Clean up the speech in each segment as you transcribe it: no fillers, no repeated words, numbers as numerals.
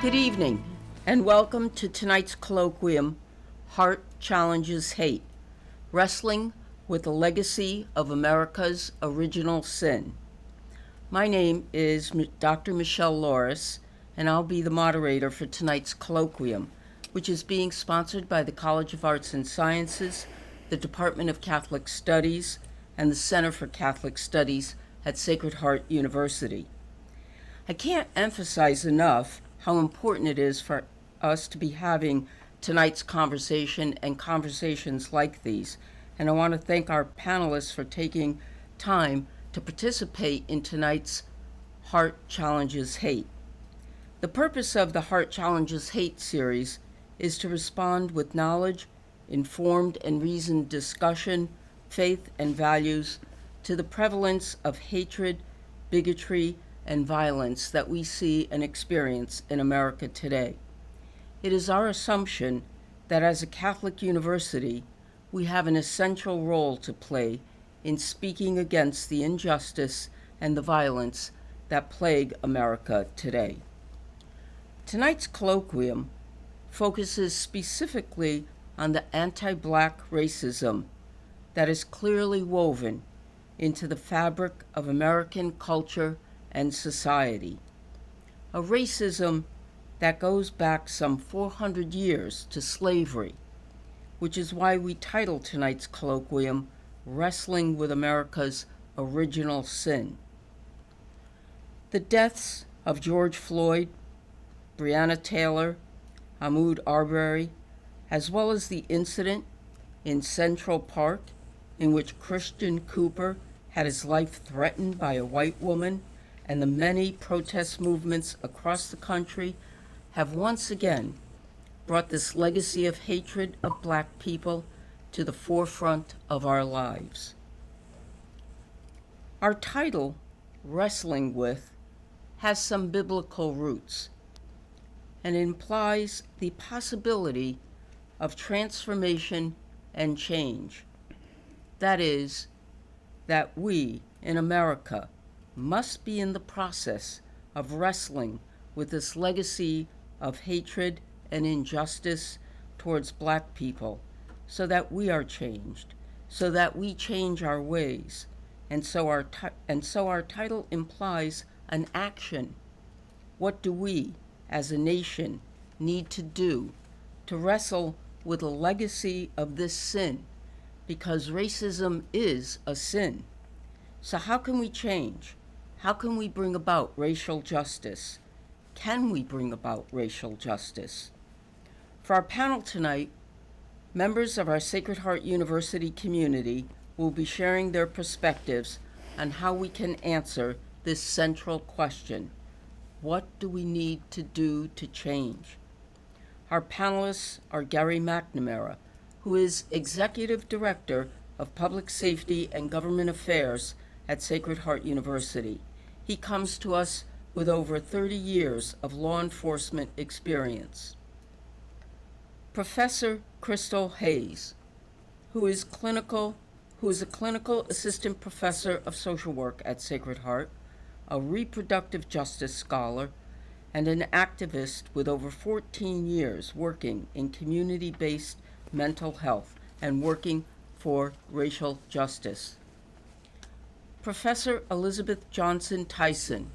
Good evening, and welcome to tonight's colloquium, Heart Challenges Hate, Wrestling with the Legacy of America's Original Sin. My name is Dr. Michelle Loris, and I'll be the moderator for tonight's colloquium, which is being sponsored by the College of Arts and Sciences, the Department of Catholic Studies, and the Center for Catholic Studies at Sacred Heart University. I can't emphasize enough how important it is for us to be having tonight's conversation and conversations like these. And I want to thank our panelists for taking time to participate in tonight's Heart Challenges Hate. The purpose of the Heart Challenges Hate series is to respond with knowledge, informed and reasoned discussion, faith and values to the prevalence of hatred, bigotry, and violence that we see and experience in America today. It is our assumption that as a Catholic university, we have an essential role to play in speaking against the injustice and the violence that plague America today. Tonight's colloquium focuses specifically on the anti-Black racism that is clearly woven into the fabric of American culture and society, a racism that goes back some 400 years to slavery, which is why we title tonight's colloquium, Wrestling with America's Original Sin. The deaths of George Floyd, Breonna Taylor, Ahmaud Arbery, as well as the incident in Central Park in which Christian Cooper had his life threatened by a white woman, and the many protest movements across the country have once again brought this legacy of hatred of Black people to the forefront of our lives. Our title, Wrestling With, has some biblical roots and implies the possibility of transformation and change. That is, that we in America must be in the process of wrestling with this legacy of hatred and injustice towards Black people so that we are changed, so that we change our ways. And so our title implies an action. What do we, as a nation, need to do to wrestle with the legacy of this sin? Because racism is a sin. So how can we change? How can we bring about racial justice? Can we bring about racial justice? For our panel tonight, members of our Sacred Heart University community will be sharing their perspectives on how we can answer this central question. What do we need to do to change? Our panelists are Gary MacNamara, who is Executive Director of Public Safety and Government Affairs at Sacred Heart University. He comes to us with over 30 years of law enforcement experience. Professor Crystal Hayes, who is a clinical assistant professor of social work at Sacred Heart, a reproductive justice scholar, and an activist with over 14 years working in community-based mental health and working for racial justice. Professor Elizabeth Johnson-Tyson,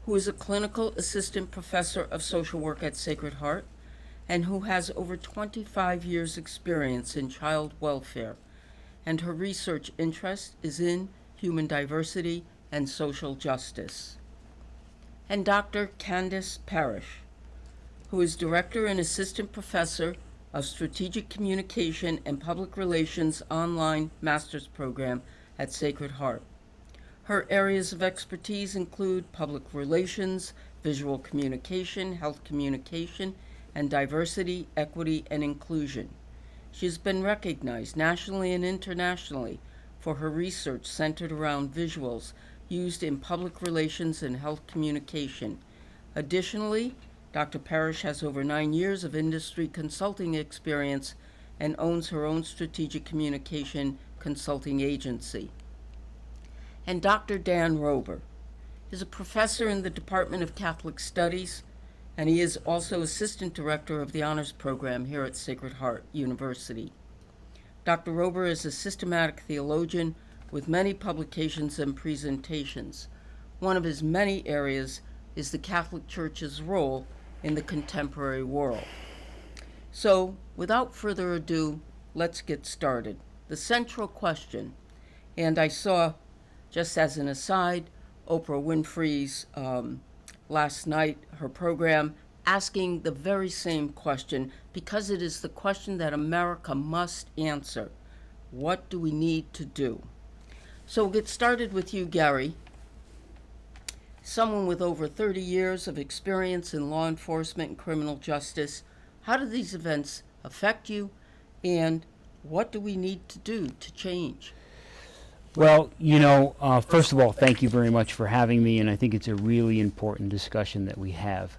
who is a clinical assistant professor of social work at Sacred Heart and who has over 25 years' experience in child welfare, and her research interest is in human diversity and social justice. And Dr. Candace Parrish, who is director and assistant professor of strategic communication and public relations online master's program at Sacred Heart. Her areas of expertise include public relations, visual communication, health communication, and diversity, equity, and inclusion. She has been recognized nationally and internationally for her research centered around visuals used in public relations and health communication. Additionally, Dr. Parrish has over 9 years of industry consulting experience and owns her own strategic communication consulting agency. And Dr. Dan Rober is a professor in the Department of Catholic Studies and he is also Assistant Director of the Honors Program here at Sacred Heart University. Dr. Rober is a systematic theologian with many publications and presentations. One of his many areas is the Catholic Church's role in the contemporary world. So, without further ado, let's get started. The central question, and I saw, just as an aside, Oprah Winfrey's last night, her program, asking the very same question, because it is the question that America must answer. What do we need to do? So we'll get started with you, Gary. Someone with over 30 years of experience in law enforcement and criminal justice, how do these events affect you, and what do we need to do to change? Well, first of all, thank you very much for having me, and I think it's a really important discussion that we have.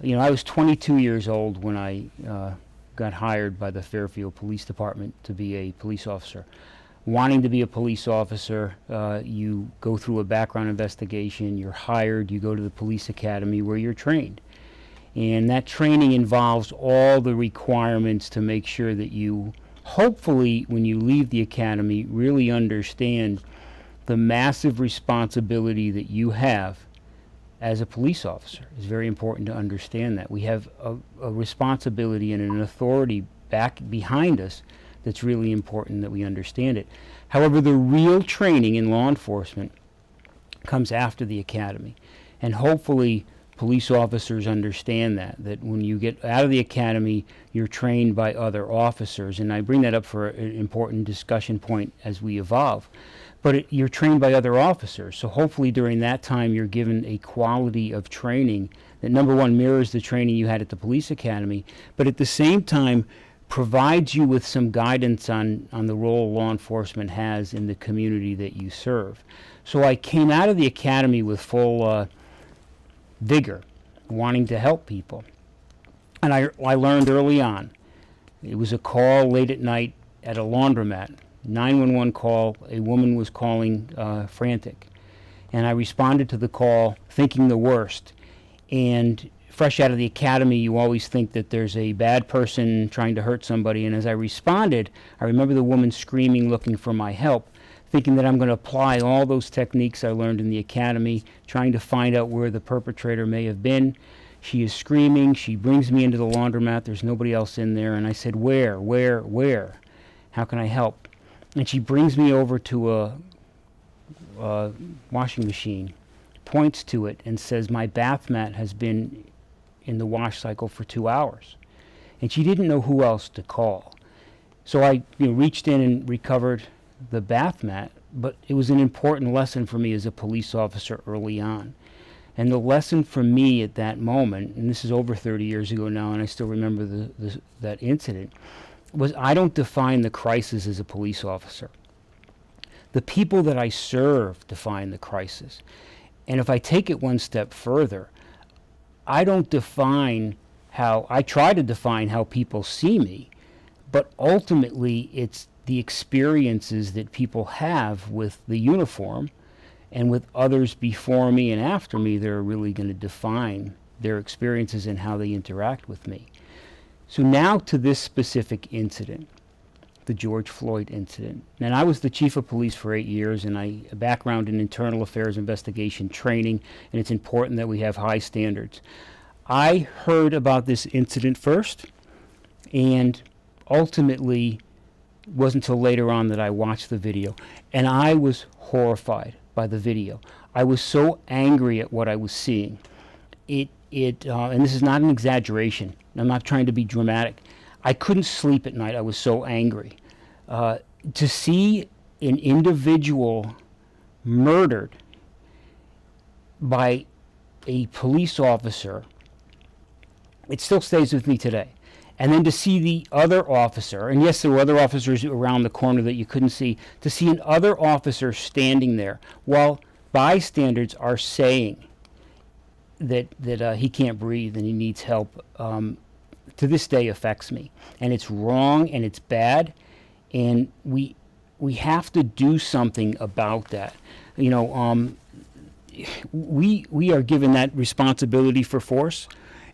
I was 22 years old when I got hired by the Fairfield Police Department to be a police officer. Wanting to be a police officer, you go through a background investigation, you're hired, you go to the police academy where you're trained. And that training involves all the requirements to make sure that you, hopefully, when you leave the academy, really understand the massive responsibility that you have as a police officer. It's very important to understand that. We have a responsibility and an authority back behind us that's really important that we understand it. However, the real training in law enforcement comes after the academy. And hopefully police officers understand that when you get out of the academy, you're trained by other officers. And I bring that up for an important discussion point as we evolve. But you're trained by other officers. So hopefully during that time, you're given a quality of training that, number one, mirrors the training you had at the police academy, but at the same time, provides you with some guidance on the role law enforcement has in the community that you serve. So I came out of the academy with full vigor, wanting to help people. And I learned early on. It was a call late at night at a laundromat, 911 call. A woman was calling frantic. And I responded to the call thinking the worst. And fresh out of the academy, you always think that there's a bad person trying to hurt somebody. And as I responded, I remember the woman screaming, looking for my help, thinking that I'm going to apply all those techniques I learned in the academy, trying to find out where the perpetrator may have been. She is screaming. She brings me into the laundromat. There's nobody else in there. And I said, where? How can I help? And she brings me over to a washing machine, points to it, and says, my bath mat has been in the wash cycle for 2 hours. And she didn't know who else to call. So I reached in and recovered the bath mat, but it was an important lesson for me as a police officer early on. And the lesson for me at that moment, and this is over 30 years ago now, and I still remember that incident, was I don't define the crisis as a police officer. The people that I serve define the crisis. And if I take it one step further, I try to define how people see me, but ultimately it's the experiences that people have with the uniform and with others before me and after me that are really going to define their experiences and how they interact with me. So now to this specific incident, the George Floyd incident. And I was the chief of police for 8 years, and a background in internal affairs investigation training, and it's important that we have high standards. I heard about this incident first, and ultimately it wasn't until later on that I watched the video, and I was horrified by the video. I was so angry at what I was seeing. And this is not an exaggeration. I'm not trying to be dramatic. I couldn't sleep at night. I was so angry. To see an individual murdered by a police officer, it still stays with me today. And then to see the other officer, and yes, there were other officers around the corner that you couldn't see, to see an other officer standing there while bystanders are saying that he can't breathe and he needs help, to this day affects me. And it's wrong and it's bad, and we have to do something about that. We are given that responsibility for force,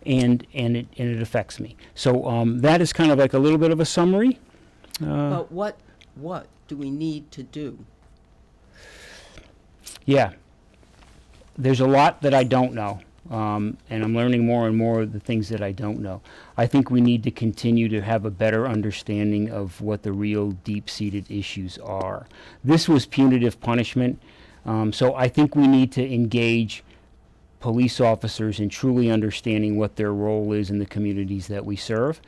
and it affects me. So that is kind of like a little bit of a summary. But what do we need to do? Yeah, there's a lot that I don't know, and I'm learning more and more of the things that I don't know. I think we need to continue to have a better understanding of what the real deep-seated issues are. This was punitive punishment, so I think we need to engage police officers in truly understanding what their role is in the communities that we serve.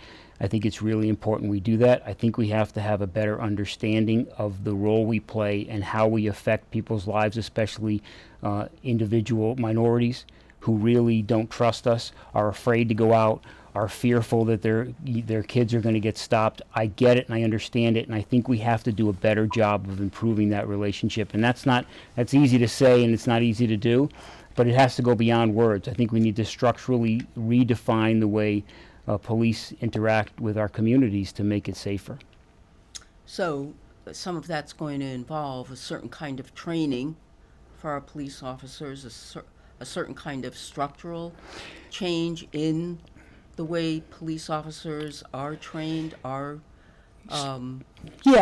I think it's really important we do that. I think we have to have a better understanding of the role we play and how we affect people's lives, especially individual minorities who really don't trust us, are afraid to go out, are fearful that their kids are going to get stopped. I get it and I understand it, and I think we have to do a better job of improving that relationship. And that's easy to say and it's not easy to do, but it has to go beyond words. I think we need to structurally redefine the way police interact with our communities to make it safer. So some of that's going to involve a certain kind of training for our police officers, a certain kind of structural change in the way police officers are trained, Yeah,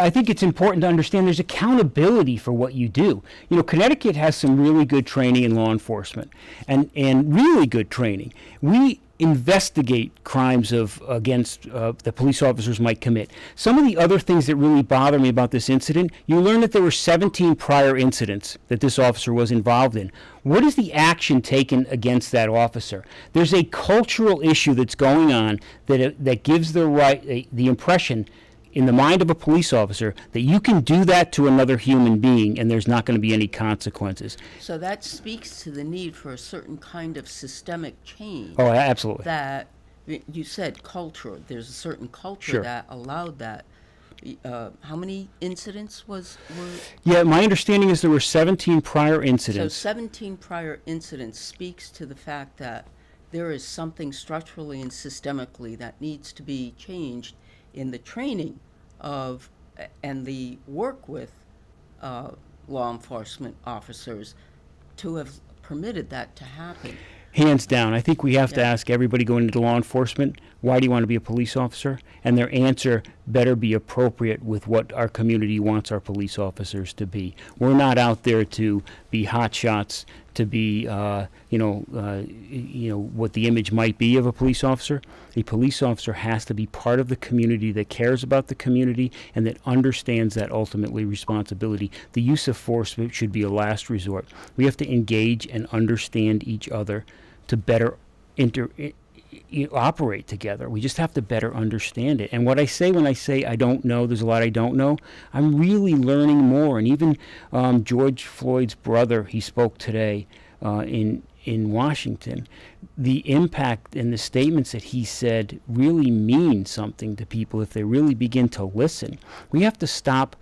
I think it's important to understand there's accountability for what you do. You know, Connecticut has some really good training in law enforcement and really good training. We investigate crimes against that police officers might commit. Some of the other things that really bother me about this incident, you learn that there were 17 prior incidents that this officer was involved in. What is the action taken against that officer? There's a cultural issue that's going on that gives the impression in the mind of a police officer that you can do that to another human being and there's not going to be any consequences. So that speaks to the need for a certain kind of systemic change. Oh, absolutely. That you said culture. There's a certain culture Sure. that allowed that. How many incidents were? Yeah, my understanding is there were 17 prior incidents. So 17 prior incidents speaks to the fact that there is something structurally and systemically that needs to be changed in the training of and the work with law enforcement officers to have permitted that to happen. Hands down. I think we have to ask everybody going into law enforcement, why do you want to be a police officer? And their answer better be appropriate with what our community wants our police officers to be. We're not out there to be hot shots, to be, what the image might be of a police officer. A police officer has to be part of the community that cares about the community and that understands that ultimately responsibility. The use of force should be a last resort. We have to engage and understand each other to better operate together. We just have to better understand it. And what I say when I say I don't know, there's a lot I don't know, I'm really learning more. And even George Floyd's brother, he spoke today in Washington. The impact and the statements that he said really mean something to people if they really begin to listen. We have to stop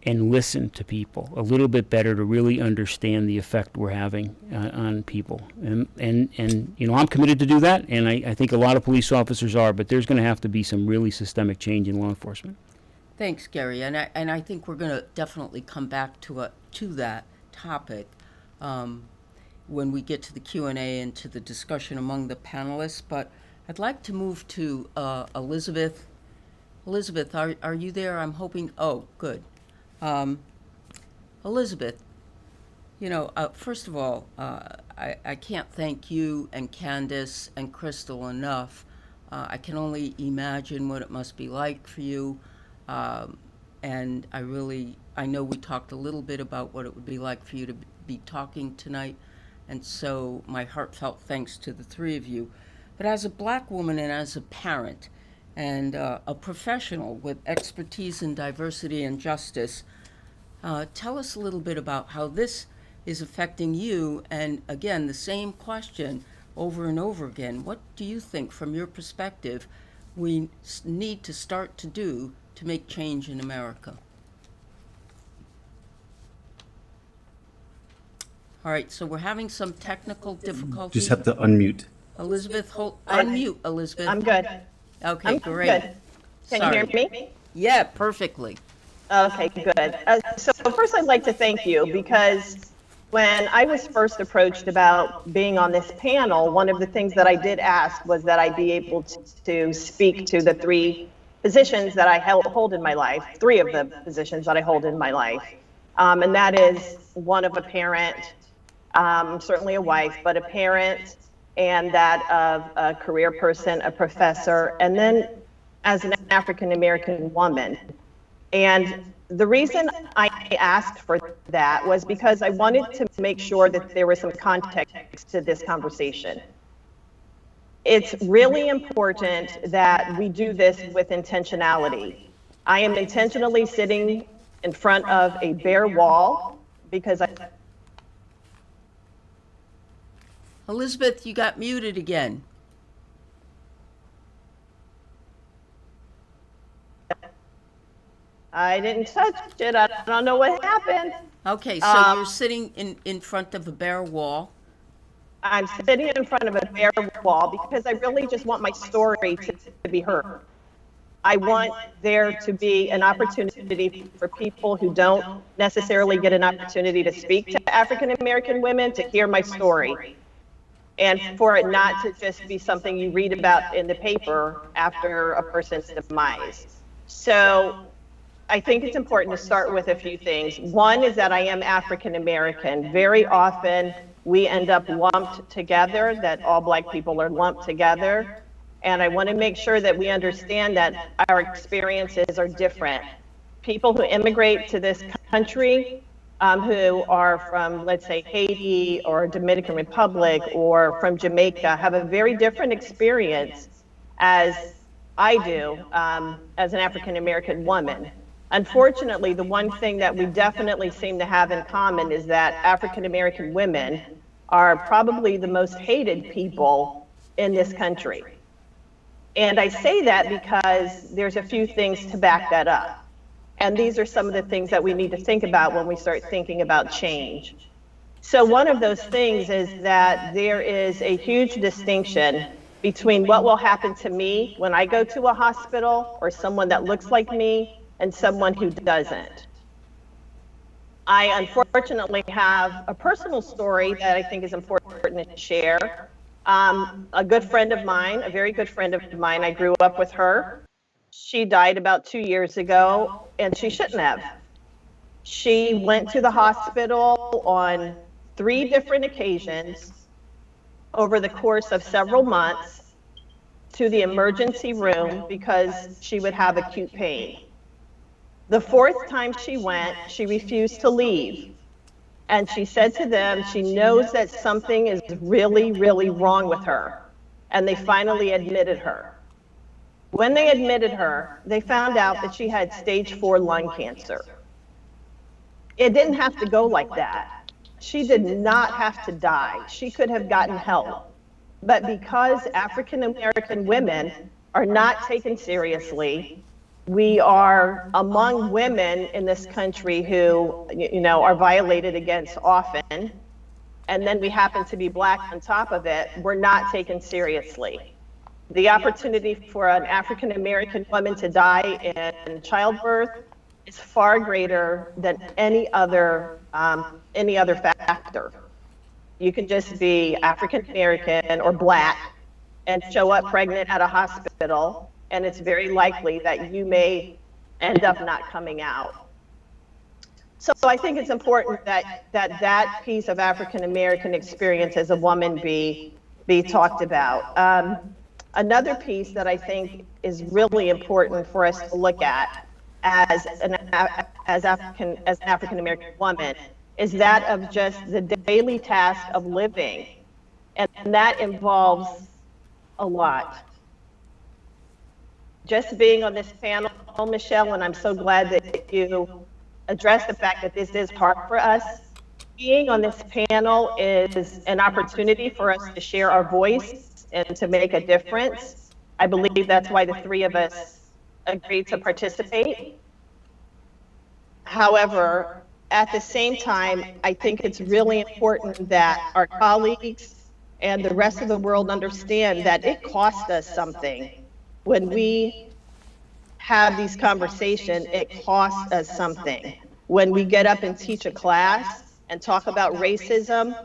and listen to people a little bit better to really understand the effect we're having on people. And I'm committed to do that, and I think a lot of police officers are, but there's going to have to be some really systemic change in law enforcement. Thanks, Gary. And I think we're going to definitely come back to that topic when we get to the Q&A and to the discussion among the panelists. But I'd like to move to Elizabeth. Elizabeth, are you there? I'm hoping. Oh, good. Elizabeth, first of all, I can't thank you and Candace and Crystal enough. I can only imagine what it must be like for you. And I know we talked a little bit about what it would be like for you to be talking tonight. And so my heartfelt thanks to the three of you. But as a Black woman and as a parent and a professional with expertise in diversity and justice, tell us a little bit about how this is affecting you. And again, the same question over and over again. What do you think, from your perspective, we need to start to do to make change in America? All right, so we're having some technical difficulties. Just have to unmute. Elizabeth, unmute, Elizabeth. I'm good. Okay, I'm great. good. Can Sorry. you hear me? Yeah, perfectly. Okay, good. So first I'd like to thank you because when I was first approached about being on this panel, one of the things that I did ask was that I be able to speak to the three positions that I hold in my life, three of the positions that I hold in my life. And that is one of a parent, certainly a wife, but a parent, and that of a career person, a professor, and then as an African-American woman. And the reason I asked for that was because I wanted to make sure that there was some context to this conversation. It's really important that we do this with intentionality. I am intentionally sitting in front of a bare wall because Elizabeth, you got muted again. I didn't touch it. I don't know what happened. Okay, so you're sitting in front of a bare wall. I'm sitting in front of a bare wall because I really just want my story to be heard. I want there to be an opportunity for people who don't necessarily get an opportunity to speak to African American women to hear my story, and for it not to just be something you read about in the paper after a person's demise. So I think it's important to start with a few things. One is that I am African American. Very often we end up lumped together, that all Black people are lumped together. And I want to make sure that we understand that our experiences are different. People who immigrate to this country, who are from, let's say, Haiti or Dominican Republic or from Jamaica, have a very different experience as I do as an African American woman. Unfortunately, the one thing that we definitely seem to have in common is that African American women are probably the most hated people in this country. And I say that because there's a few things to back that up. And these are some of the things that we need to think about when we start thinking about change. So one of those things is that there is a huge distinction between what will happen to me when I go to a hospital or someone that looks like me and someone who doesn't. I unfortunately have a personal story that I think is important to share. A good friend of mine, a very good friend of mine, I grew up with her. She died about 2 years ago, and she shouldn't have. She went to the hospital on 3 different occasions over the course of several months to the emergency room because she would have acute pain. The 4th time she went, she refused to leave. And she said to them, she knows that something is really, really wrong with her. And they finally admitted her. When they admitted her, they found out that she had stage 4 lung cancer. It didn't have to go like that. She did not have to die. She could have gotten help. But because African American women are not taken seriously, we are among women in this country who, are violated against often, and then we happen to be Black on top of it, we're not taken seriously. The opportunity for an African American woman to die in childbirth is far greater than any other factor. You can just be African American or Black and show up pregnant at a hospital, and it's very likely that you may end up not coming out. So I think it's important that piece of African American experience as a woman be talked about. Another piece that I think is really important for us to look at as an African American woman is that of just the daily task of living, and that involves a lot. Just being on this panel, Michelle, and I'm so glad that you addressed the fact that this is hard for us. Being on this panel is an opportunity for us to share our voice and to make a difference. I believe that's why the 3 of us agreed to participate. However, at the same time, I think it's really important that our colleagues and the rest of the world understand that it costs us something. When we have these conversations, it costs us something. When we get up and teach a class, and talk about racism,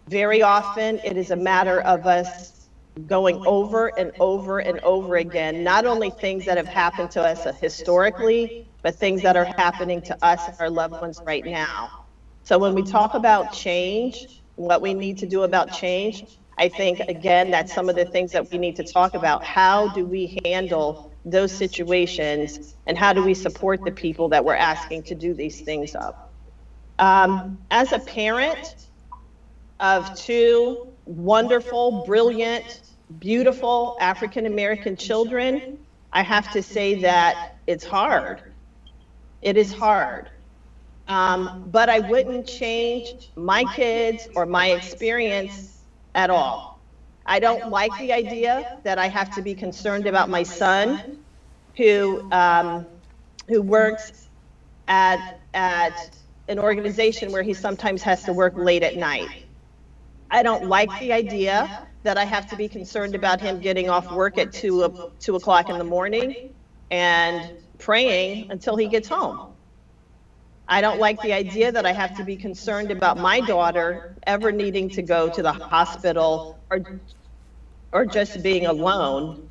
very often it is a matter of us going over and over and over again, not only things that have happened to us historically, but things that are happening to us and our loved ones right now. So when we talk about change, what we need to do about change, I think, again, that's some of the things that we need to talk about. How do we handle those situations, and how do we support the people that we're asking to do these things of? As a parent of two wonderful, brilliant, beautiful African-American children, I have to say that it's hard. It is hard. But I wouldn't change my kids or my experience at all. I don't like the idea that I have to be concerned about my son who works at an organization where he sometimes has to work late at night. I don't like the idea that I have to be concerned about him getting off work at 2 o'clock in the morning and praying until he gets home. I don't like the idea that I have to be concerned about my daughter ever needing to go to the hospital or just being alone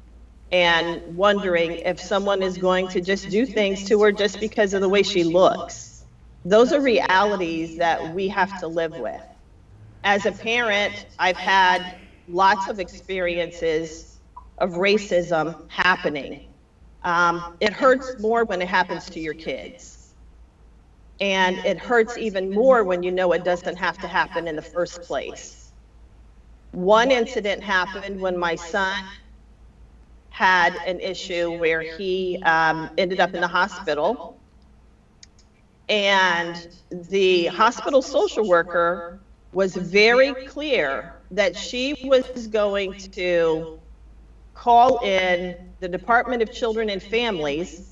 and wondering if someone is going to just do things to her just because of the way she looks. Those are realities that we have to live with. As a parent, I've had lots of experiences of racism happening. It hurts more when it happens to your kids. And it hurts even more when you know it doesn't have to happen in the first place. One incident happened when my son had an issue where he ended up in the hospital. And the hospital social worker was very clear that she was going to call in the Department of Children and Families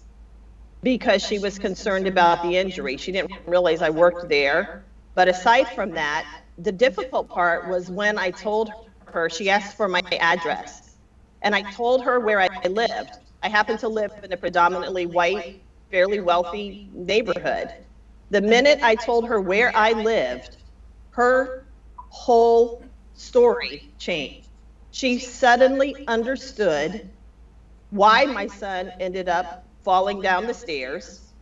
because she was concerned about the injury. She didn't realize I worked there. But aside from that, the difficult part was when I told her, she asked for my address. And I told her where I lived. I happen to live in a predominantly white, fairly wealthy neighborhood. The minute I told her where I lived, her whole story changed. She suddenly understood why my son ended up falling down the stairs.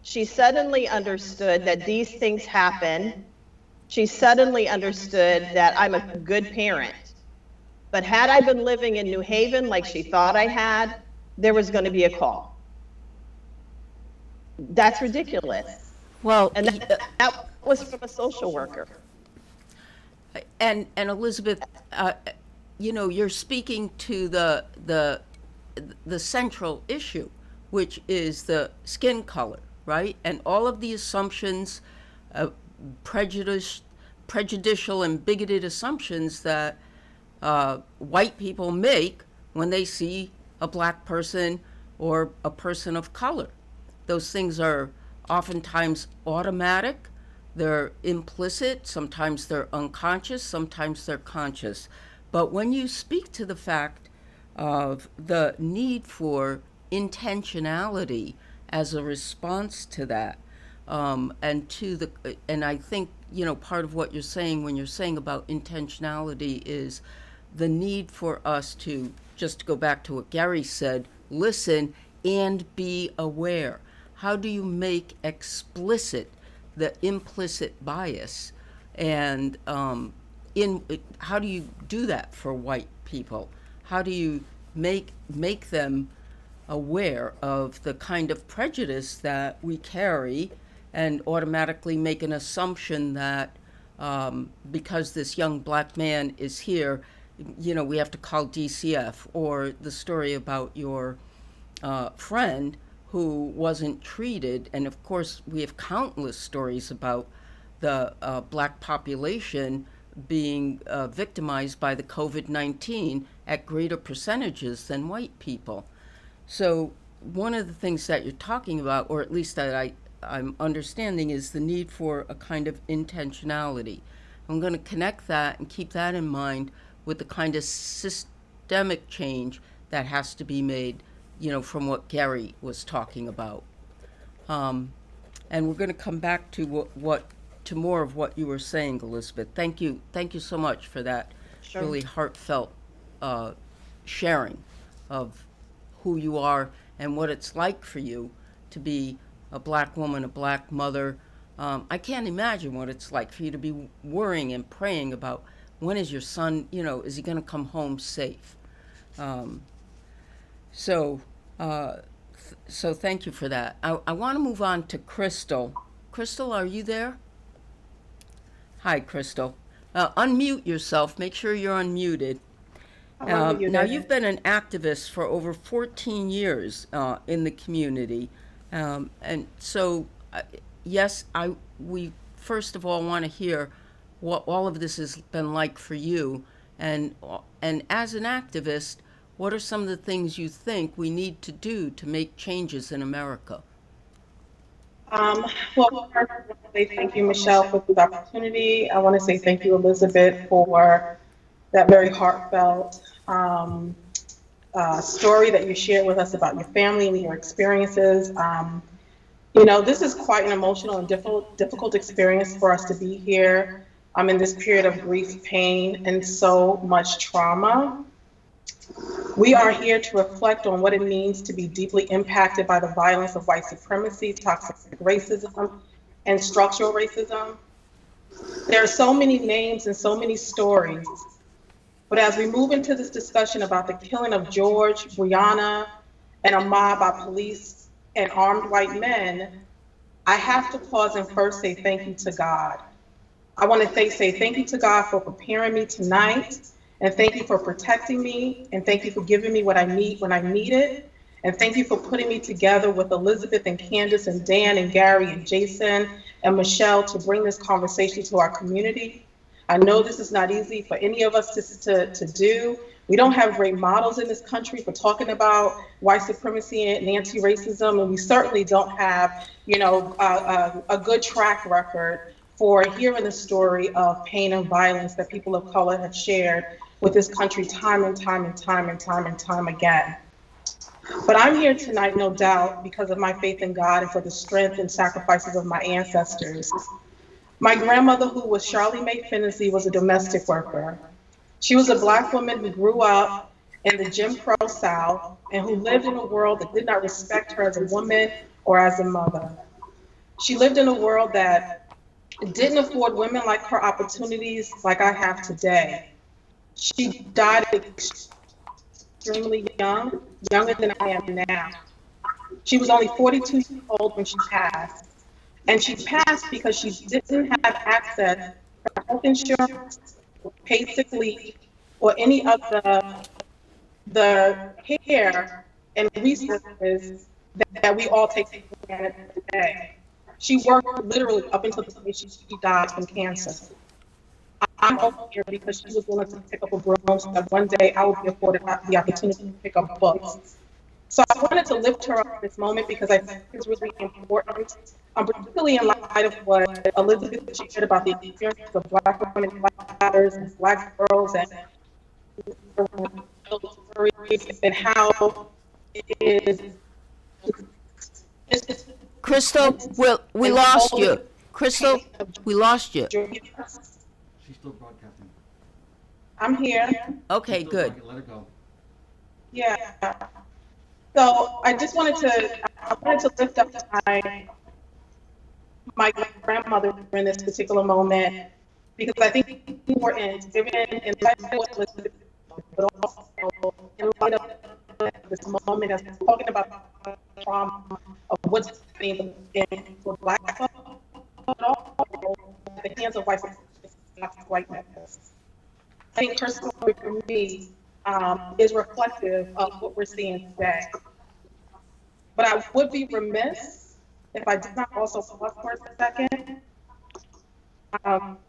She suddenly understood that these things happen. She suddenly understood that I'm a good parent. But had I been living in New Haven like she thought I had, there was going to be a call. That's ridiculous. Well, And that was from a social worker. and Elizabeth, you know, you're speaking to the central issue, which is the skin color, right? And all of the assumptions, prejudicial and bigoted assumptions that white people make when they see a black person or a person of color. Those things are oftentimes automatic, they're implicit, sometimes they're unconscious, sometimes they're conscious. But when you speak to the fact of the need for intentionality as a response to that, and I think, you know, part of what you're saying when you're saying about intentionality is the need for us to, just to go back to what Gary said, listen and be aware. How do you make explicit the implicit bias? And how do you do that for white people? How do you make them aware of the kind of prejudice that we carry and automatically make an assumption that because this young black man is here, you know, we have to call DCF, or the story about your friend who wasn't treated. And of course, we have countless stories about the black population being victimized by the COVID-19 at greater percentages than white people. So one of the things that you're talking about, or at least that I'm understanding, is the need for a kind of intentionality. I'm going to connect that and keep that in mind with the kind of systemic change that has to be made, you know, from what Gary was talking about. And we're going to come back to what to more of what you were saying, Elizabeth. Thank you so much for that Sure. really heartfelt sharing of who you are and what it's like for you to be a black woman, a black mother. I can't imagine what it's like for you to be worrying and praying about when is your son, is he going to come home safe? So thank you for that. I want to move on to Crystal. Crystal, are you there? Hi, Crystal. Unmute yourself. Make sure you're unmuted. Now, you've been an activist for over 14 years in the community. And so, yes, we first of all want to hear what all of this has been like for you. And as an activist, what are some of the things you think we need to do to make changes in America? Well, first, I want to say thank you, Michelle, for this opportunity. I want to say thank you, Elizabeth, for that very heartfelt story that you shared with us about your family and your experiences. This is quite an emotional and difficult experience for us to be here. I'm in this period of grief, pain, and so much trauma. We are here to reflect on what it means to be deeply impacted by the violence of white supremacy, toxic racism, and structural racism. There are so many names and so many stories. But as we move into this discussion about the killing of George, Breonna, and Ahmaud by police and armed white men, I have to pause and first say thank you to God. I want to say thank you to God for preparing me tonight, and thank you for protecting me, and thank you for giving me what I need when I need it, and thank you for putting me together with Elizabeth and Candace and Dan and Gary and Jason and Michelle to bring this conversation to our community. I know this is not easy for any of us to do. We don't have great models in this country for talking about white supremacy and anti-racism, and we certainly don't have, a good track record for hearing the story of pain and violence that people of color have shared with this country time and time and time and time and time again. But I'm here tonight, no doubt, because of my faith in God and for the strength and sacrifices of my ancestors. My grandmother, who was Charlie Mae Finney, was a domestic worker. She was a Black woman who grew up in the Jim Crow South and who lived in a world that did not respect her as a woman or as a mother. She lived in a world that didn't afford women like her opportunities like I have today. She died extremely young, younger than I am now. She was only 42 years old when she passed. And she passed because she didn't have access to health insurance, paid sick leave, or any of the care and resources that we all take for granted today. She worked literally up until the day she died from cancer. I'm over here because she was willing to pick up a broom so that one day I would be afforded the opportunity to pick up books. So I wanted to lift her up in this moment because I think it's really important, particularly in light of what Elizabeth shared about the experience of Black women, Black daughters, and Black girls, and how it is. Crystal, we lost you. Crystal, we lost you. She's still broadcasting. I'm here. Okay, good. Let her go. Yeah. So I just wanted to lift up my grandmother in this particular moment because I think it's important, given in light of what Elizabeth, but also in light of this moment as we're talking about the trauma of what's happening for Black folks, but also at the hands of white men. I think her story for me is reflective of what we're seeing today. But I would be remiss if I did not also pause for a second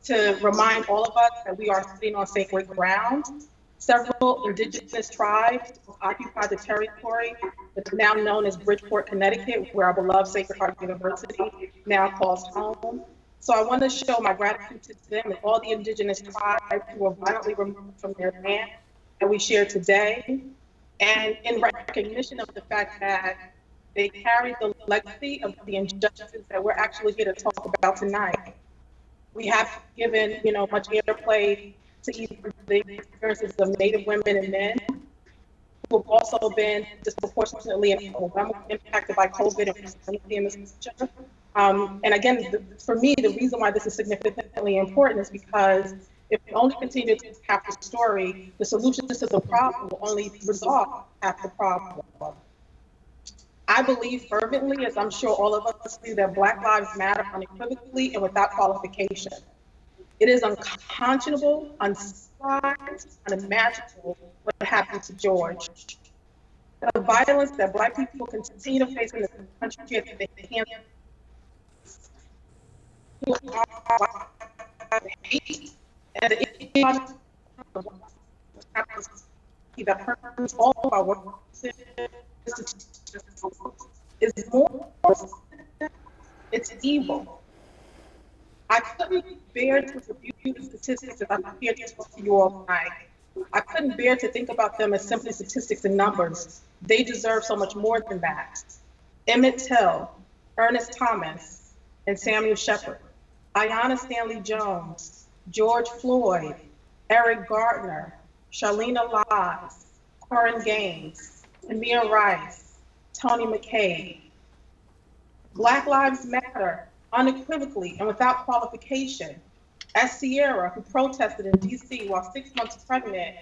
to remind all of us that we are sitting on sacred ground. Several indigenous tribes occupy the territory that's now known as Bridgeport, Connecticut, where our beloved Sacred Heart University now calls home. So I want to show my gratitude to them and all the indigenous tribes who were violently removed from their land that we share today, and in recognition of the fact that they carry the legacy of the injustices that we're actually here to talk about tonight. We have given, much airplay to either the experiences of Native women and men who have also been disproportionately and overwhelmingly impacted by COVID and in this picture. And again, for me, the reason why this is significantly important is because if we only continue to have the story, the solutions to the problem will only resolve half the problem. I believe fervently, as I'm sure all of us do, that Black Lives Matter unequivocally and without qualification. It is unconscionable, uncivilized, unimaginable what happened to George. The violence that Black people continue to face in this country at the hands of hate and the ideology that hurts all of our work is more, it's evil. I couldn't bear to review the statistics that I'm here to talk to you all tonight. I couldn't bear to think about them as simply statistics and numbers. They deserve so much more than that. Emmett Till, Ernest Thomas, and Samuel Shepard, Ayanna Stanley Jones, George Floyd, Eric Gardner, Charlena Lies, Corin Gaines, Tamir Rice, Tony McCabe. Black Lives Matter, unequivocally and without qualification. As Sierra, who protested in DC while 6 months pregnant,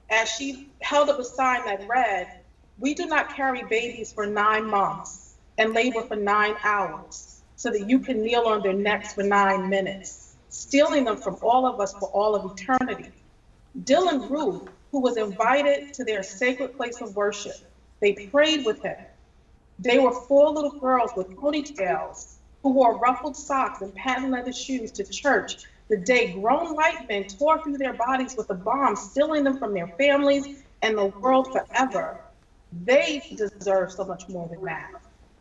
as she held up a sign that read, "We do not carry babies for 9 months and labor for 9 hours so that you can kneel on their necks for 9 minutes, stealing them from all of us for all of eternity." Dylan Roof, who was invited to their sacred place of worship, they prayed with him. They were 4 little girls with ponytails who wore ruffled socks and patent leather shoes to church the day grown white men tore through their bodies with a bomb, stealing them from their families and the world forever. They deserve so much more than that.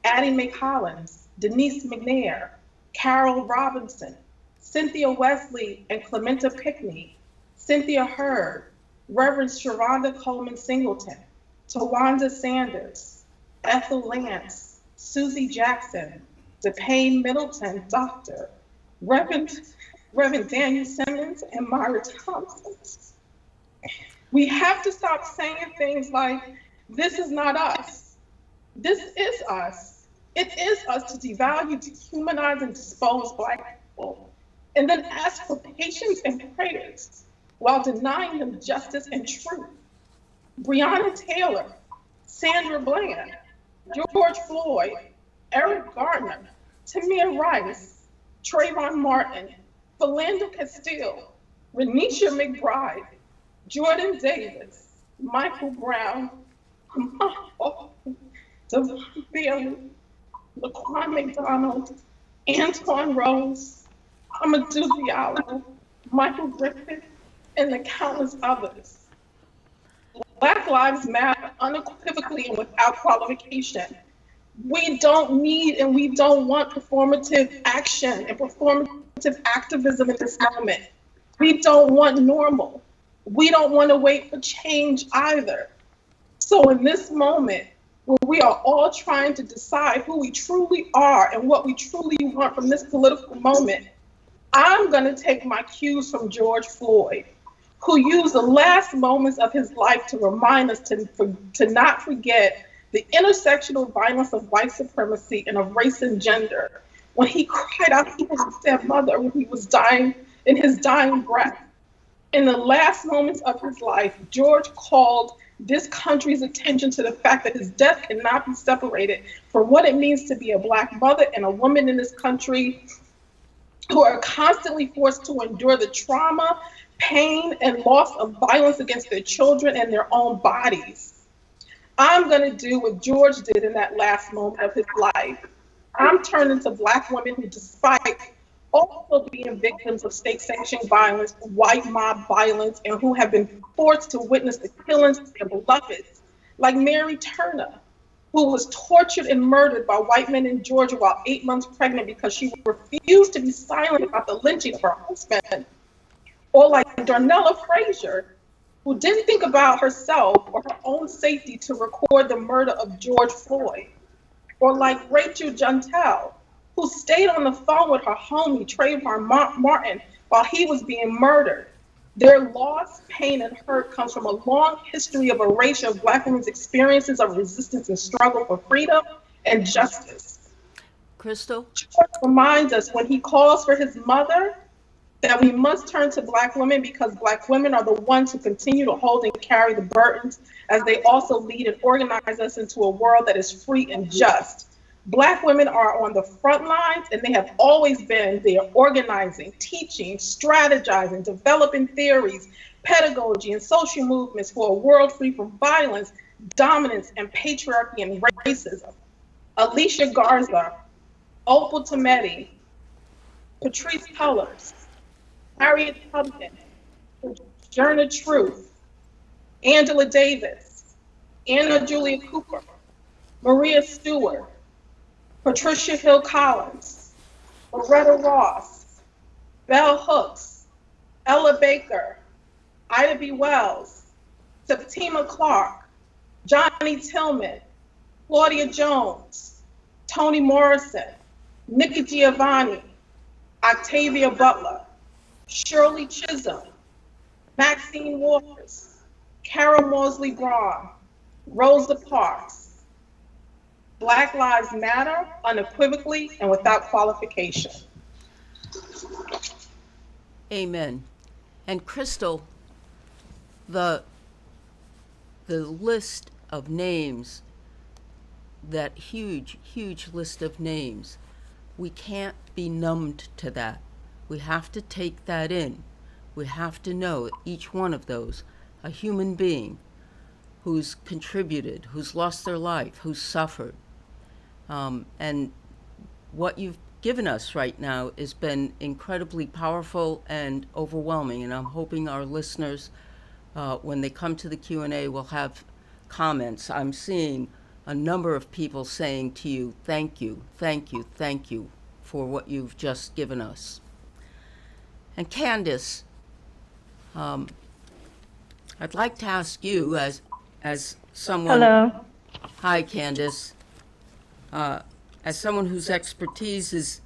Addie McCollins, Denise McNair, Carol Robinson, Cynthia Wesley and Clementa Pickney, Cynthia Hurd, Reverend Sharonda Coleman Singleton, Tawanda Sanders, Ethel Lance, Susie Jackson, DePayne Middleton, Doctor, Reverend Daniel Simmons, and Myra Thompson. We have to stop saying things like, "This is not us." This is us. It is us to devalue, dehumanize, and dispose Black people, and then ask for patience and prayers while denying them justice and truth. Breonna Taylor, Sandra Bland, George Floyd, Eric Gardner, Tamir Rice, Trayvon Martin, Philando Castile, Renisha McBride, Jordan Davis, Michael Brown, Devon Bailey, Laquan McDonald, Antoine Rose, Amadou Diallo, Michael Griffith, and the countless others. Black Lives Matter unequivocally and without qualification. We don't need and we don't want performative action and performative activism in this moment. We don't want normal. We don't want to wait for change either. So in this moment, where we are all trying to decide who we truly are and what we truly want from this political moment, I'm going to take my cues from George Floyd, who used the last moments of his life to remind us to not forget the intersectional violence of white supremacy and of race and gender, when he cried out to his stepmother when he was dying, in his dying breath. In the last moments of his life, George called this country's attention to the fact that his death cannot be separated from what it means to be a Black mother and a woman in this country who are constantly forced to endure the trauma, pain, and loss of violence against their children and their own bodies. I'm going to do what George did in that last moment of his life. I'm turning to Black women who, despite also being victims of state-sanctioned violence, white mob violence, and who have been forced to witness the killings of their beloveds, like Mary Turner, who was tortured and murdered by white men in Georgia while 8 months pregnant because she refused to be silent about the lynching of her husband, or like Darnella Frazier, who didn't think about herself or her own safety to record the murder of George Floyd, or like Rachel Juntel, who stayed on the phone with her homie, Trayvon Martin, while he was being murdered. Their loss, pain, and hurt comes from a long history of erasure of Black women's experiences of resistance and struggle for freedom and justice. Crystal? George reminds us when he calls for his mother that we must turn to Black women because Black women are the ones who continue to hold and carry the burdens as they also lead and organize us into a world that is free and just. Black women are on the front lines, and they have always been there organizing, teaching, strategizing, developing theories, pedagogy, and social movements for a world free from violence, dominance, and patriarchy and racism. Alicia Garza, Opal Tometi, Patrice Cullors, Harriet Tubman, Sojourner Truth, Angela Davis, Anna Julia Cooper, Maria Stewart, Patricia Hill Collins, Loretta Ross, Bell Hooks, Ella Baker, Ida B. Wells, Septima Clark, Johnny Tillman, Claudia Jones, Toni Morrison, Nikki Giovanni, Octavia Butler, Shirley Chisholm, Maxine Waters, Carol Mosley Braun, Rosa Parks. Black Lives Matter unequivocally and without qualification. Amen. And Crystal, the list of names, that huge, huge list of names, we can't be numbed to that. We have to take that in. We have to know each one of those, a human being who's contributed, who's lost their life, who's suffered. And what you've given us right now has been incredibly powerful and overwhelming, and I'm hoping our listeners, when they come to the Q&A, will have comments. I'm seeing a number of people saying to you, thank you, thank you, thank you for what you've just given us. And Candace, I'd like to ask you as someone... Hello. Hi, Candace. As someone whose expertise has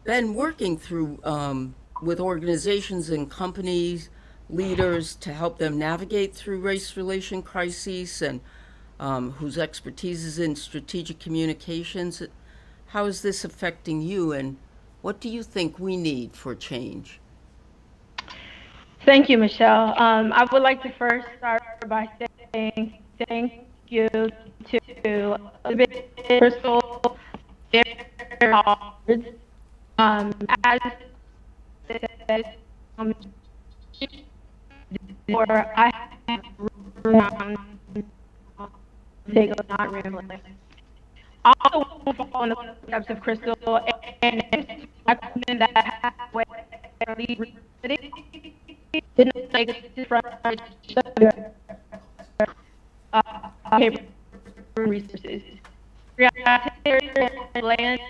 been working through with organizations and companies, leaders to help them navigate through race relation crises, and whose expertise is in strategic communications, how is this affecting you, and what do you think we need for change? Thank you, Michelle. I would like to first start by saying thank you to Elizabeth, Crystal, as said, or I have not rambling. Also, on the steps of Crystal and women that have didn't take it from resources. Lance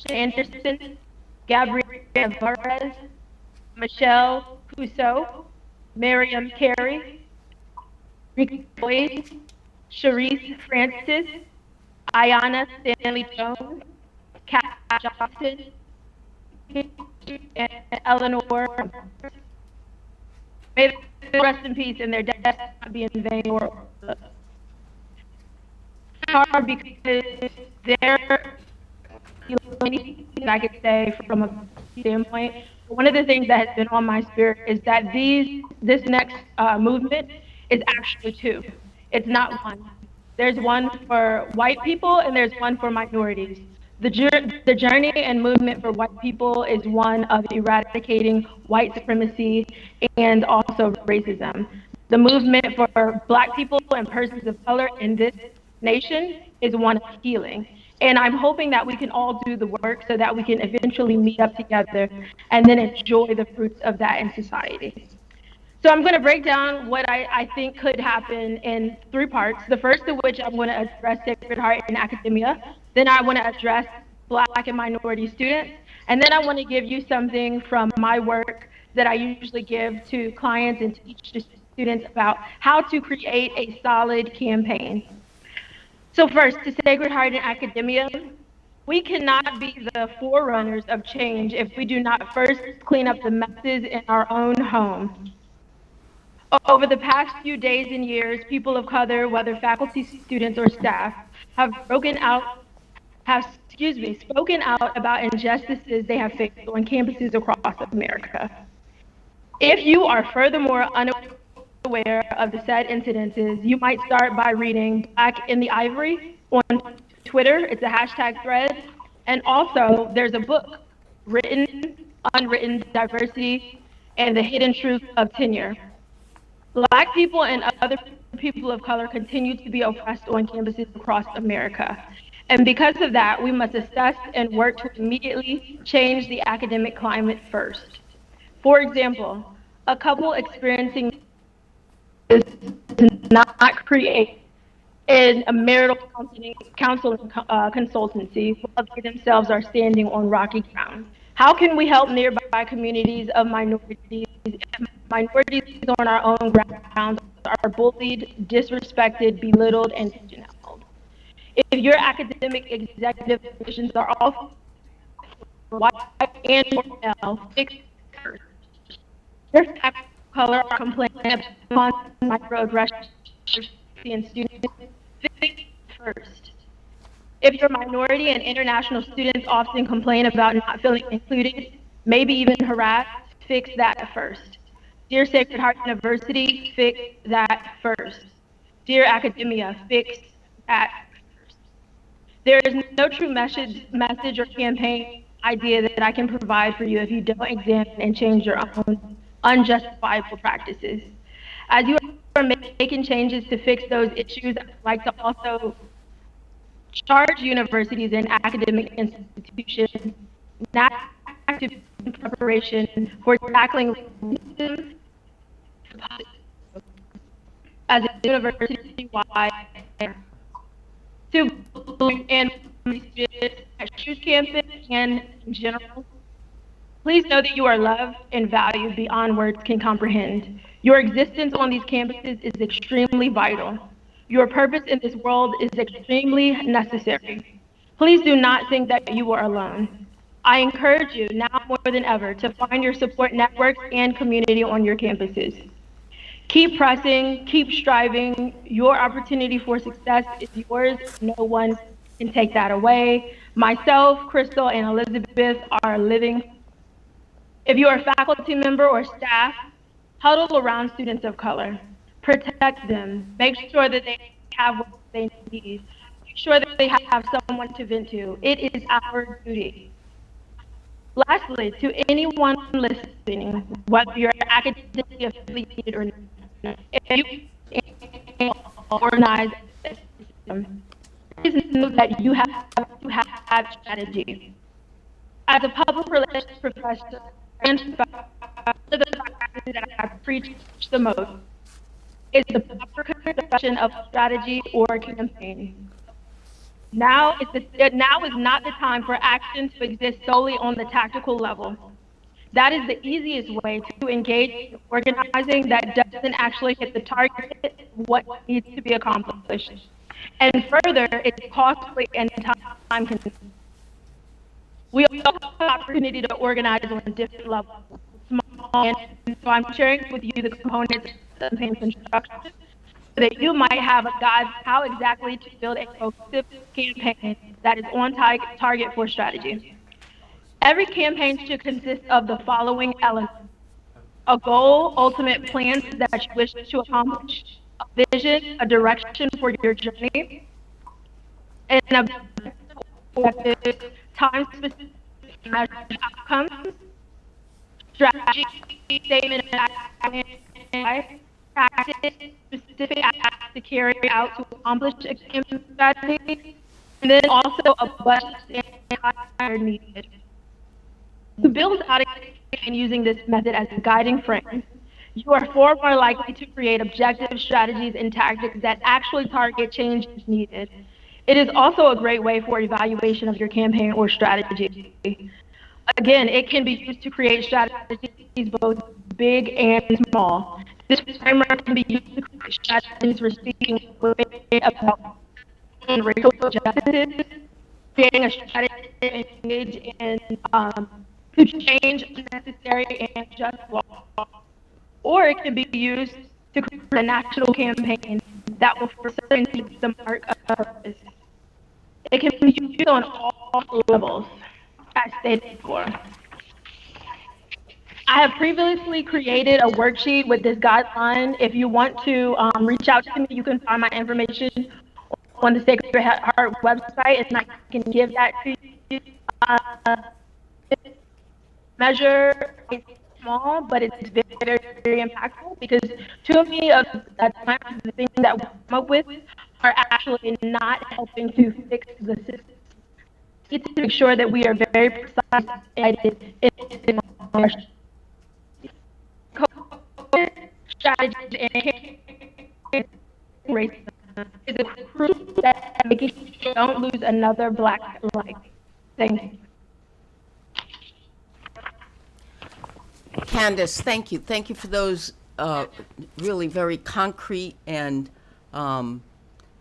Anderson, Gabrielle Varez, Michelle Cusseau, Miriam Carey, Ricky Boyd, Sharice Francis, Ayanna Stanley Jones, Kat Johnson, and Eleanor. May they rest in peace and their deaths not be in vain or hard because they're anything I could say from a standpoint. One of the things that has been on my spirit is that this next movement is actually two. It's not one. There's one for white people and there's one for minorities. The journey and movement for white people is one of eradicating white supremacy and also racism. The movement for Black people and persons of color in this nation is one of healing. And I'm hoping that we can all do the work so that we can eventually meet up together and then enjoy the fruits of that in society. So I'm going to break down what I think could happen in three parts. The first of which I'm going to address Sacred Heart in academia. Then I want to address Black and minority students. And then I want to give you something from my work that I usually give to clients and teach to students about how to create a solid campaign. So first, to Sacred Heart in academia. We cannot be the forerunners of change if we do not first clean up the messes in our own home. Over the past few days and years, people of color, whether faculty, students, or staff, have spoken out about injustices they have faced on campuses across America. If you are furthermore unaware of the said incidences, you might start by reading Black in the Ivory on Twitter. It's a hashtag thread. And also, there's a book, Written, Unwritten Diversity, and the Hidden Truth of Tenure. Black people and other people of color continue to be oppressed on campuses across America. And because of that, we must assess and work to immediately change the academic climate first. For example, a couple experiencing does not create in a marital counseling consultancy while they themselves are standing on rocky ground. How can we help nearby communities of minorities if minorities on our own grounds are bullied, disrespected, belittled, and pigeonholed? If your academic executive positions are all white and or male, fix first. Your staff of color are complaining about microaggressions and students, fix first. If you're a minority and international students often complain about not feeling included, maybe even harassed, fix that first. Dear Sacred Heart University, fix that first. Dear academia, fix that first. There is no true message or campaign idea that I can provide for you if you don't examine and change your own unjustifiable practices. As you are making changes to fix those issues, I'd like to also charge universities and academic institutions not active in preparation for tackling racism as a university-wide to and students at Shoes Campus and in general. Please know that you are loved and valued beyond words can comprehend. Your existence on these campuses is extremely vital. Your purpose in this world is extremely necessary. Please do not think that you are alone. I encourage you now more than ever to find your support networks and community on your campuses. Keep pressing, keep striving. Your opportunity for success is yours. No one can take that away. Myself, Crystal, and Elizabeth are living. If you are a faculty member or staff, huddle around students of color. Protect them. Make sure that they have what they need. Make sure that they have someone to vent to. It is our duty. Lastly, to anyone listening, whether you're academically affiliated or not, if you organize a system, please know that you have to have strategy. As a public relations professor and one of the practices that I preach the most is the proper construction of strategy or campaign. Now is not the time for action to exist solely on the tactical level. That is the easiest way to engage in organizing that doesn't actually hit the target, what needs to be accomplished. And further, it's costly and time consuming. We also have the opportunity to organize on different levels, small, and so I'm sharing with you the components of campaign construction so that you might have a guide how exactly to build a cohesive campaign that is on target for strategy. Every campaign should consist of the following elements: a goal, ultimate plans that you wish to accomplish, a vision, a direction for your journey, and an objective, time-specific measured outcomes, strategy, statement of action, practice, specific acts to carry out to accomplish a campaign strategy, and then also a budget and time needed. To build out a campaign using this method as a guiding frame, you are far more likely to create objective strategies and tactics that actually target changes needed. It is also a great way for evaluation of your campaign or strategy. Again, it can be used to create strategies both big and small. This framework can be used to create strategies for speaking about racial justice, creating a strategy engage in to change unnecessary and just law, or it can be used to create a national campaign that will for certain meet the mark of purpose. It can be used on all levels, as stated before. I have previously created a worksheet with this guideline. If you want to reach out to me, you can find my information on the Sacred Heart website, and I can give that to you. Measure is small, but it's very, very, very impactful, because too many of the things that we come up with are actually not helping to fix the system. We need to make sure that we are very precise and in our strategies and racism is a crucial step in making sure we don't lose another Black life. Thank you. Candace, thank you. Thank you for those really very concrete and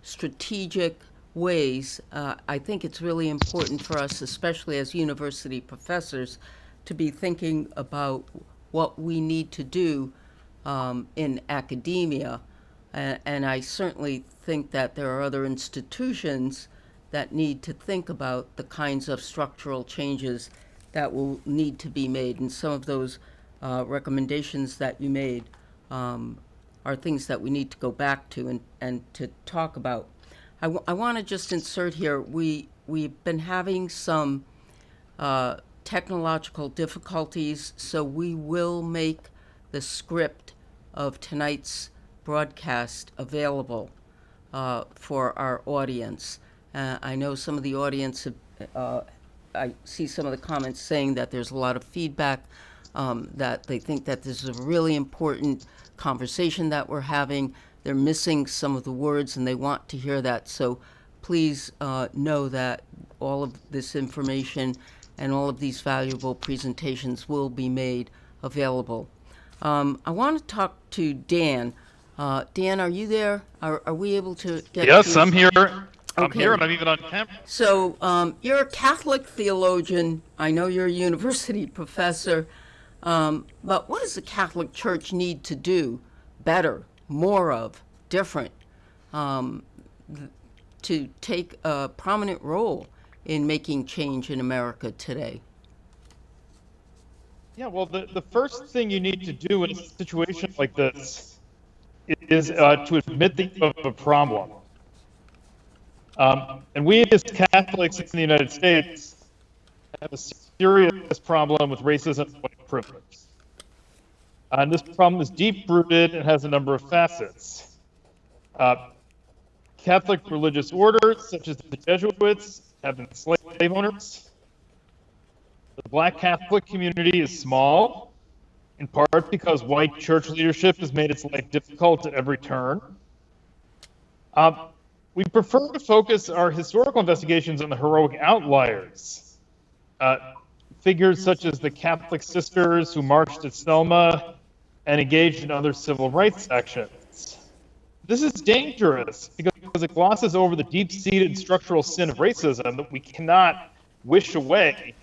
strategic ways. I think it's really important for us, especially as university professors, to be thinking about what we need to do in academia. And I certainly think that there are other institutions that need to think about the kinds of structural changes that will need to be made. And some of those recommendations that you made are things that we need to go back to and to talk about. I want to just insert here, we've been having some technological difficulties, so we will make the script of tonight's broadcast available for our audience. I know some of the audience have, I see some of the comments saying that there's a lot of feedback, that they think that this is a really important conversation that we're having. They're missing some of the words and they want to hear that. So please know that all of this information and all of these valuable presentations will be made available. I want to talk to Dan. Dan, are you there? Are we able to get Yes, to... I'm here. I'm Okay. here and I'm even on camera. So you're a Catholic theologian. I know you're a university professor. But what does the Catholic Church need to do better, more of, different, to take a prominent role in making change in America today? Yeah, well, the first thing you need to do in a situation like this is to admit of a problem. And we as Catholics in the United States have a serious problem with racism and white privilege. And this problem is deep-rooted and has a number of facets. Catholic religious orders, such as the Jesuits, have been slave owners. The Black Catholic community is small, in part because white church leadership has made its life difficult at every turn. We prefer to focus our historical investigations on the heroic outliers, figures such as the Catholic sisters who marched at Selma and engaged in other civil rights actions. This is dangerous because it glosses over the deep-seated structural sin of racism that we cannot wish away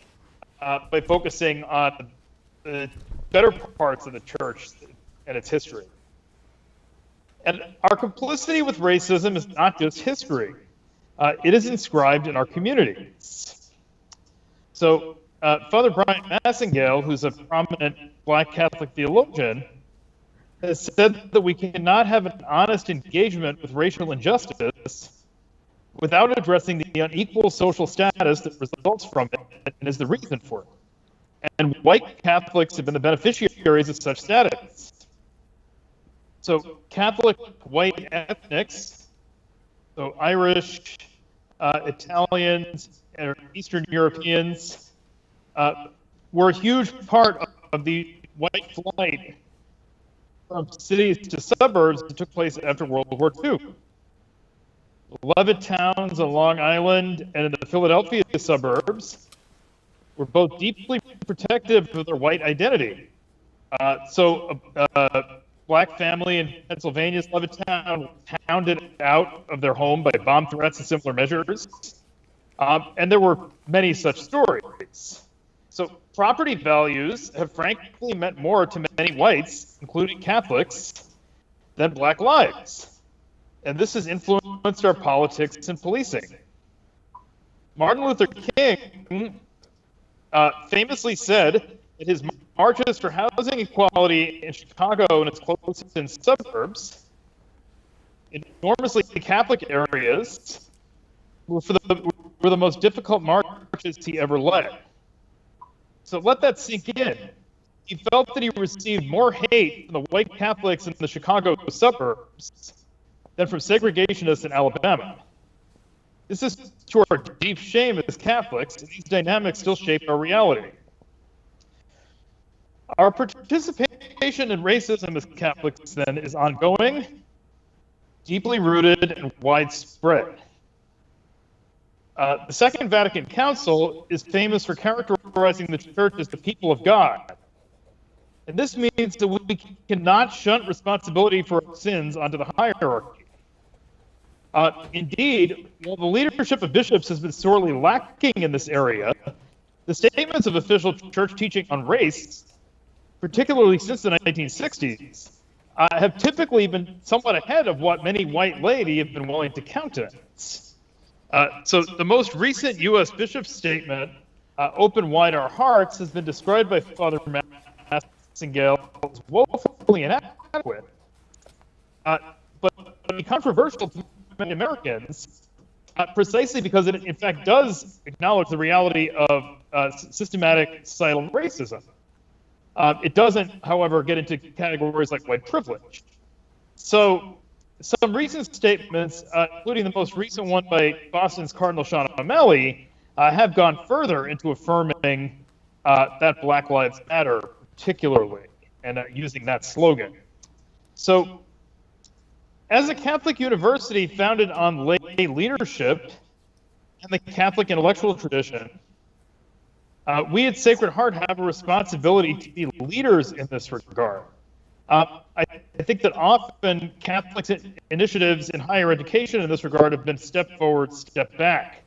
by focusing on the better parts of the church and its history. And our complicity with racism is not just history. It is inscribed in our communities. So Father Brian Massingale, who's a prominent Black Catholic theologian, has said that we cannot have an honest engagement with racial injustice without addressing the unequal social status that results from it and is the reason for it. And white Catholics have been the beneficiaries of such status. So Catholic white ethnics, so Irish, Italians, and Eastern Europeans, were a huge part of the white flight from cities to suburbs that took place after World War II. Levitt towns on Long Island and in the Philadelphia suburbs were both deeply protective of their white identity. So a Black family in Pennsylvania's Levittown was pounded out of their home by bomb threats and similar measures. And there were many such stories. So property values have frankly meant more to many whites, including Catholics, than black lives. And this has influenced our politics and policing. Martin Luther King famously said that his marches for housing equality in Chicago and its close-in suburbs, enormously Catholic areas, were the most difficult marches he ever led. So let that sink in. He felt that he received more hate from the white Catholics in the Chicago suburbs than from segregationists in Alabama. This is to our deep shame as Catholics, and these dynamics still shape our reality. Our participation in racism as Catholics, then, is ongoing, deeply rooted, and widespread. The Second Vatican Council is famous for characterizing the Church as the people of God. And this means that we cannot shunt responsibility for our sins onto the hierarchy. Indeed, while the leadership of bishops has been sorely lacking in this area, the statements of official church teaching on race, particularly since the 1960s, have typically been somewhat ahead of what many white laity have been willing to countenance. So the most recent U.S. bishop statement, Open Wide Our Hearts, has been described by Father Massingale as woefully inadequate, but controversial to many Americans, precisely because it, in fact, does acknowledge the reality of systematic societal racism. It doesn't, however, get into categories like white privilege. So some recent statements, including the most recent one by Boston's Cardinal Sean O'Malley, have gone further into affirming that Black Lives Matter particularly, and using that slogan. So, as a Catholic university founded on lay leadership and the Catholic intellectual tradition, we at Sacred Heart have a responsibility to be leaders in this regard. I think that often Catholic initiatives in higher education in this regard have been step forward, step back.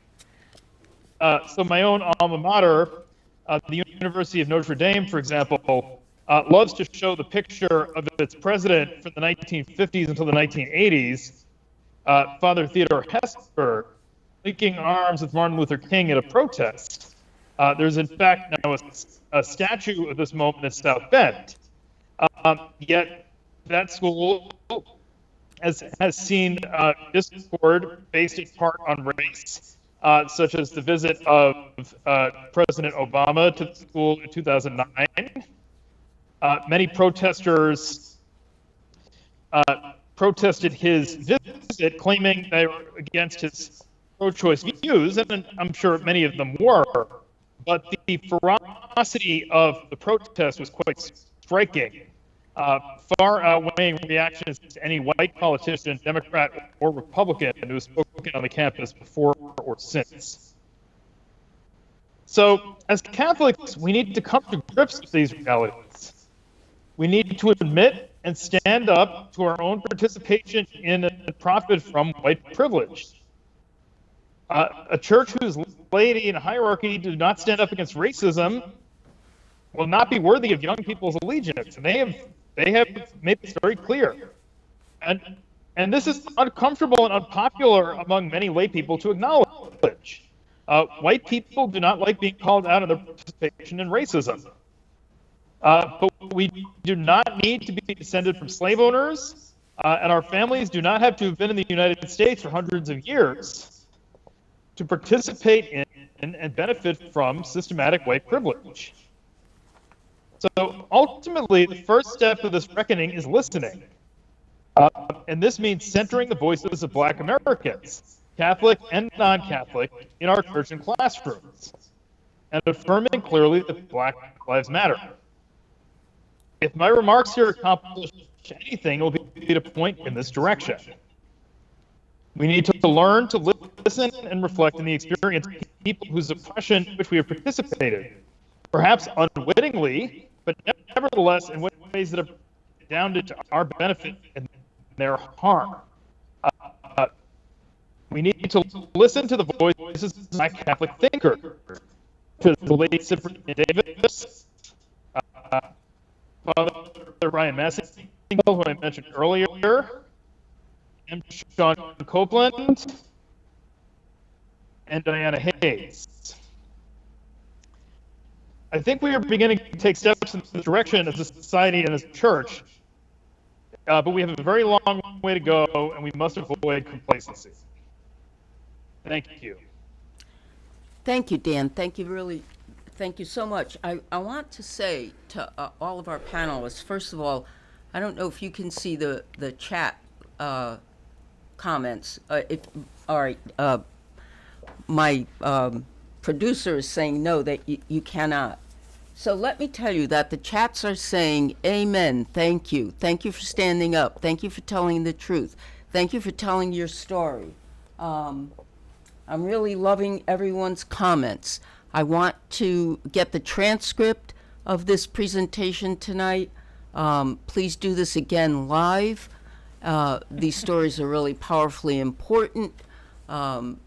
So my own alma mater, the University of Notre Dame, for example, loves to show the picture of its president from the 1950s until the 1980s, Father Theodore Hesper, linking arms with Martin Luther King at a protest. There's in fact now a statue of this moment in South Bend. Yet that school has seen discord based in part on race, such as the visit of President Obama to the school in 2009. Many protesters protested his visit, claiming they were against his pro-choice views, and I'm sure many of them were. But the ferocity of the protest was quite striking, far outweighing reactions to any white politician, Democrat or Republican, who has spoken on the campus before or since. So, as Catholics, we need to come to grips with these realities. We need to admit and stand up to our own participation in and profit from white privilege. A church whose laity and hierarchy do not stand up against racism will not be worthy of young people's allegiance, and they have made this very clear. And this is uncomfortable and unpopular among many lay people to acknowledge. White people do not like being called out on their participation in racism. But we do not need to be descended from slave owners, and our families do not have to have been in the United States for hundreds of years to participate in and benefit from systematic white privilege. So ultimately, the first step of this reckoning is listening. And this means centering the voices of Black Americans, Catholic and non-Catholic, in our church and classrooms, and affirming clearly that Black Lives Matter. If my remarks here accomplish anything, it will be to point in this direction. We need to learn to listen and reflect on the experience of people whose oppression in which we have participated, perhaps unwittingly, but nevertheless in ways that have redounded to our benefit and their harm. We need to listen to the voices of Black Catholic thinkers, to the late Cyprian Davis, Father Ryan Massey, who I mentioned earlier, M. Sean Copeland, and Diana Hayes. I think we are beginning to take steps in this direction as a society and as a church, but we have a very long way to go, and we must avoid complacency. Thank you. Thank you, Dan. Thank you so much. I want to say to all of our panelists, first of all, I don't know if you can see the chat comments. All right, my producer is saying no, that you cannot. So let me tell you that the chats are saying, amen, thank you. Thank you for standing up. Thank you for telling the truth. Thank you for telling your story. I'm really loving everyone's comments. I want to get the transcript of this presentation tonight. Please do this again live. These stories are really powerfully important. I'm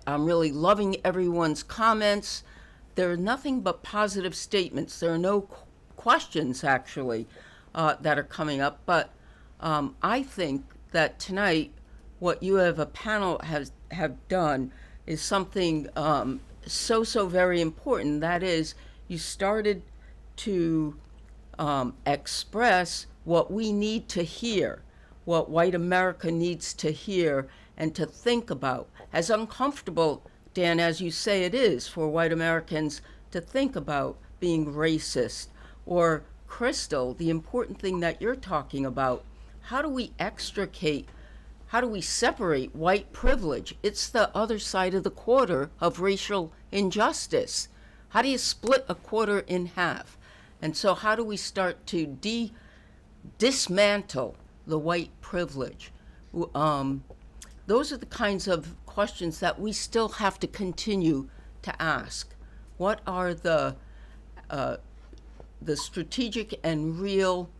really loving everyone's comments. There are nothing but positive statements. There are no questions, actually, that are coming up. But I think that tonight, what you have a panel have done is something so very important. That is, you started to express what we need to hear, what white America needs to hear and to think about. As uncomfortable, Dan, as you say it is for white Americans to think about being racist, or Crystal, the important thing that you're talking about, how do we separate white privilege? It's the other side of the quarter of racial injustice. How do you split a quarter in half? And so how do we start to dismantle the white privilege? Those are the kinds of questions that we still have to continue to ask. What are the strategic and real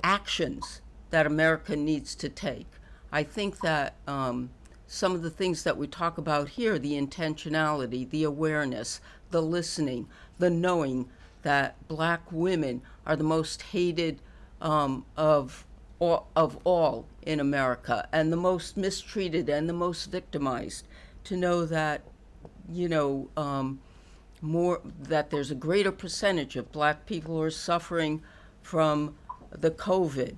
actions that America needs to take? I think that some of the things that we talk about here, the intentionality, the awareness, the listening, the knowing that Black women are the most hated of all in America, and the most mistreated and the most victimized, to know that, that there's a greater percentage of Black people who are suffering from the COVID,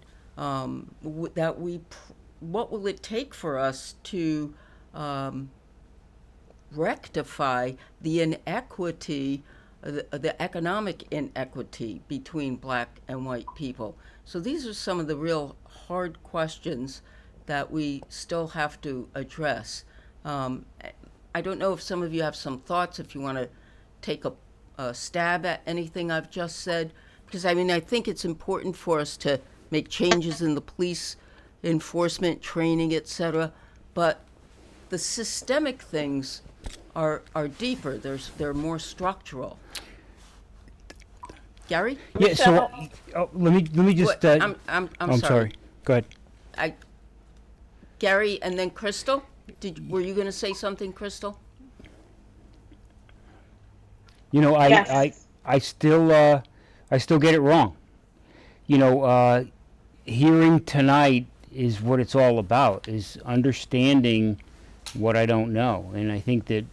what will it take for us to rectify the inequity, the economic inequity between Black and white people? So these are some of the real hard questions that we still have to address. I don't know if some of you have some thoughts, if you want to take a stab at anything I've just said, because I think it's important for us to make changes in the police enforcement, training, etc. But the systemic things are deeper. They're more structural. Gary? Yeah. So let me just. I'm sorry. Go ahead. Gary, and then Crystal. Were you going to say something, Crystal? Yes. I still get it wrong. Hearing tonight is what it's all about, is understanding what I don't know. And I think that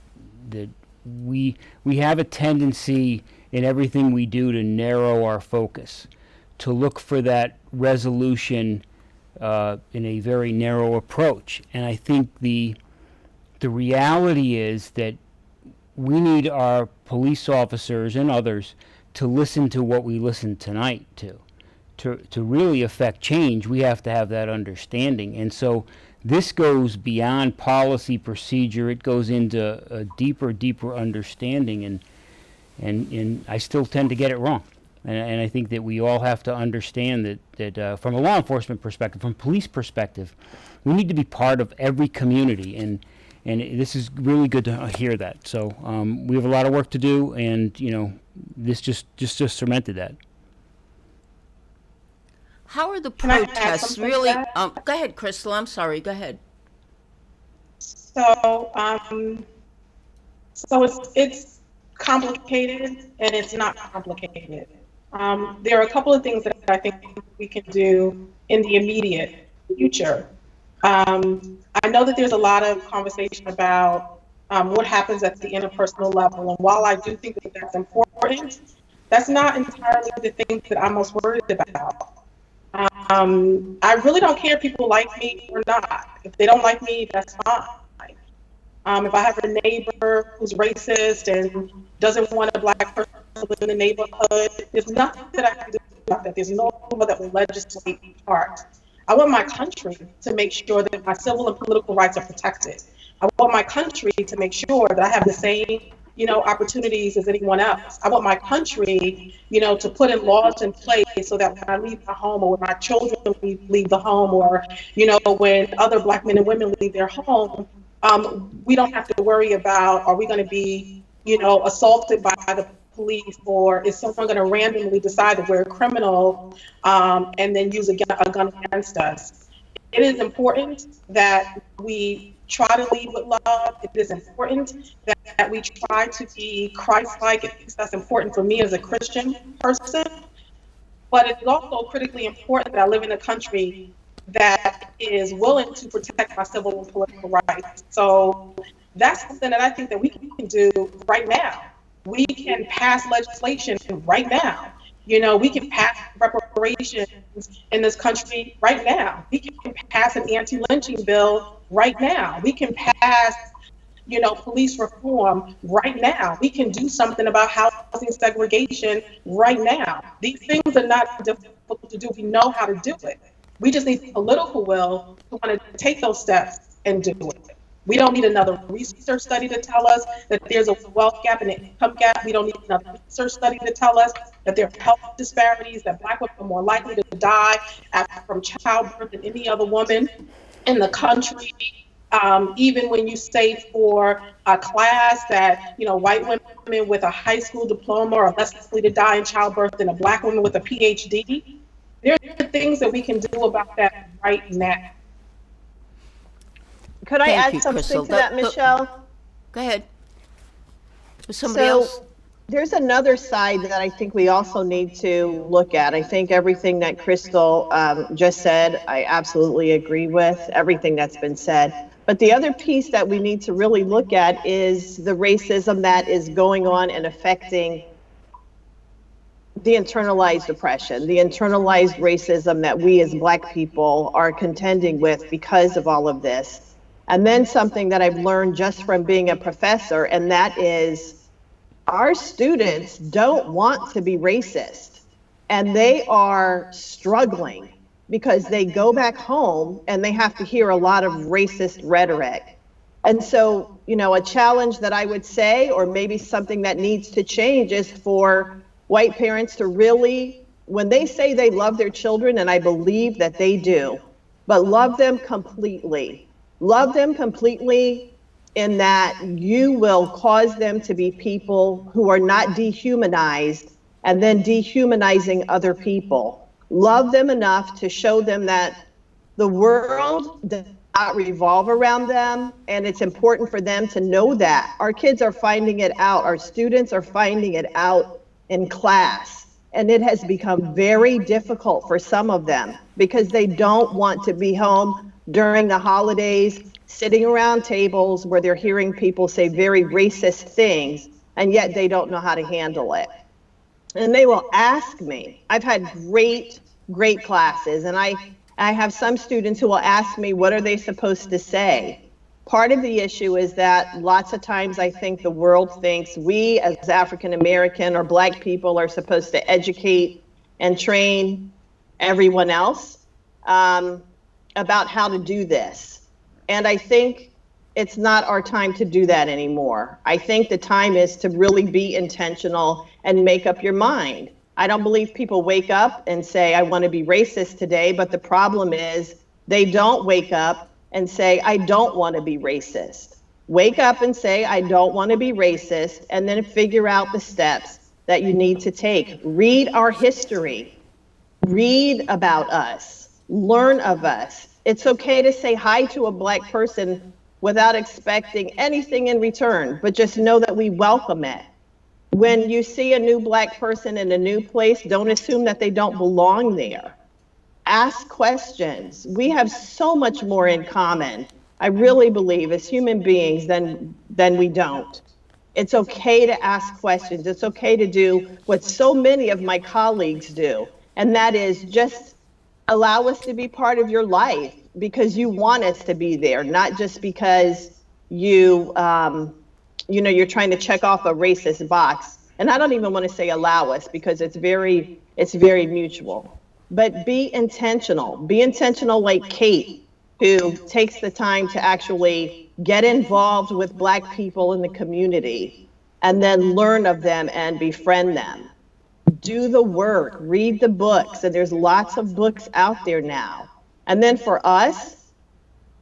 we have a tendency in everything we do to narrow our focus, to look for that resolution in a very narrow approach. And I think the reality is that we need our police officers and others to listen to what we listen tonight to. To really affect change, we have to have that understanding. And so this goes beyond policy procedure. It goes into a deeper understanding, and I still tend to get it wrong. And I think that we all have to understand that from a law enforcement perspective, from police perspective, we need to be part of every community, and this is really good to hear that. So we have a lot of work to do, and this just cemented that. How are the Can I add protests something to really? that? Go ahead, Crystal. I'm sorry. Go ahead. So, it's complicated and it's not complicated. There are a couple of things that I think we can do in the immediate future. I know that there's a lot of conversation about what happens at the interpersonal level, and while I do think that that's important, that's not entirely the thing that I'm most worried about. I really don't care if people like me or not. If they don't like me, that's fine. If I have a neighbor who's racist and doesn't want a black person to live in the neighborhood, there's nothing that I can do about that. There's no law that will legislate part. I want my country to make sure that my civil and political rights are protected. I want my country to make sure that I have the same, opportunities as anyone else. I want my country, to put in laws in place so that when I leave my home, or when my children leave the home, or, when other black men and women leave their home, we don't have to worry about, are we going to be, assaulted by the police, or is someone going to randomly decide that we're a criminal and then use a gun against us? It is important that we try to lead with love. It is important that we try to be Christ-like. That's important for me as a Christian person. But it's also critically important that I live in a country that is willing to protect my civil and political rights. So that's something that I think that we can do right now. We can pass legislation right now. We can pass reparations in this country right now. We can pass an anti-lynching bill right now. We can pass, police reform right now. We can do something about housing segregation right now. These things are not difficult to do. We know how to do it. We just need political will to want to take those steps and do it. We don't need another research study to tell us that there's a wealth gap and an income gap. We don't need another research study to tell us that there are health disparities, that Black women are more likely to die from childbirth than any other woman in the country. Even when you say for a class that, white women with a high school diploma are less likely to die in childbirth than a Black woman with a Ph.D., there are things that we can do about that right now. Could I Thank add you, something Crystal. to that, Michelle? Go ahead. Was somebody else? There's another side that I think we also need to look at. I think everything that Crystal just said, I absolutely agree with everything that's been said. But the other piece that we need to really look at is the racism that is going on and affecting the internalized oppression, the internalized racism that we as Black people are contending with because of all of this. And then something that I've learned just from being a professor, and that is our students don't want to be racist, and they are struggling because they go back home and they have to hear a lot of racist rhetoric. And so, a challenge that I would say, or maybe something that needs to change, is for white parents to really, when they say they love their children, and I believe that they do, but love them completely. Love them completely in that you will cause them to be people who are not dehumanized and then dehumanizing other people. Love them enough to show them that the world does not revolve around them, and it's important for them to know that. Our kids are finding it out. Our students are finding it out in class. And it has become very difficult for some of them because they don't want to be home during the holidays, sitting around tables where they're hearing people say very racist things, and yet they don't know how to handle it. And they will ask me, I've had great classes, and I have some students who will ask me, what are they supposed to say? Part of the issue is that lots of times I think the world thinks we as African American or Black people are supposed to educate and train everyone else about how to do this. And I think it's not our time to do that anymore. I think the time is to really be intentional and make up your mind. I don't believe people wake up and say, I want to be racist today, but the problem is they don't wake up and say, I don't want to be racist. Wake up and say, I don't want to be racist, and then figure out the steps that you need to take. Read our history. Read about us. Learn of us. It's okay to say hi to a Black person without expecting anything in return, but just know that we welcome it. When you see a new Black person in a new place, don't assume that they don't belong there. Ask questions. We have so much more in common, I really believe, as human beings than we don't. It's okay to ask questions. It's okay to do what so many of my colleagues do, and that is just allow us to be part of your life because you want us to be there, not just because you're trying to check off a racist box. And I don't even want to say allow us because it's very mutual. But be intentional. Be intentional like Kate, who takes the time to actually get involved with Black people in the community and then learn of them and befriend them. Do the work, read the books, and there's lots of books out there now. And then for us,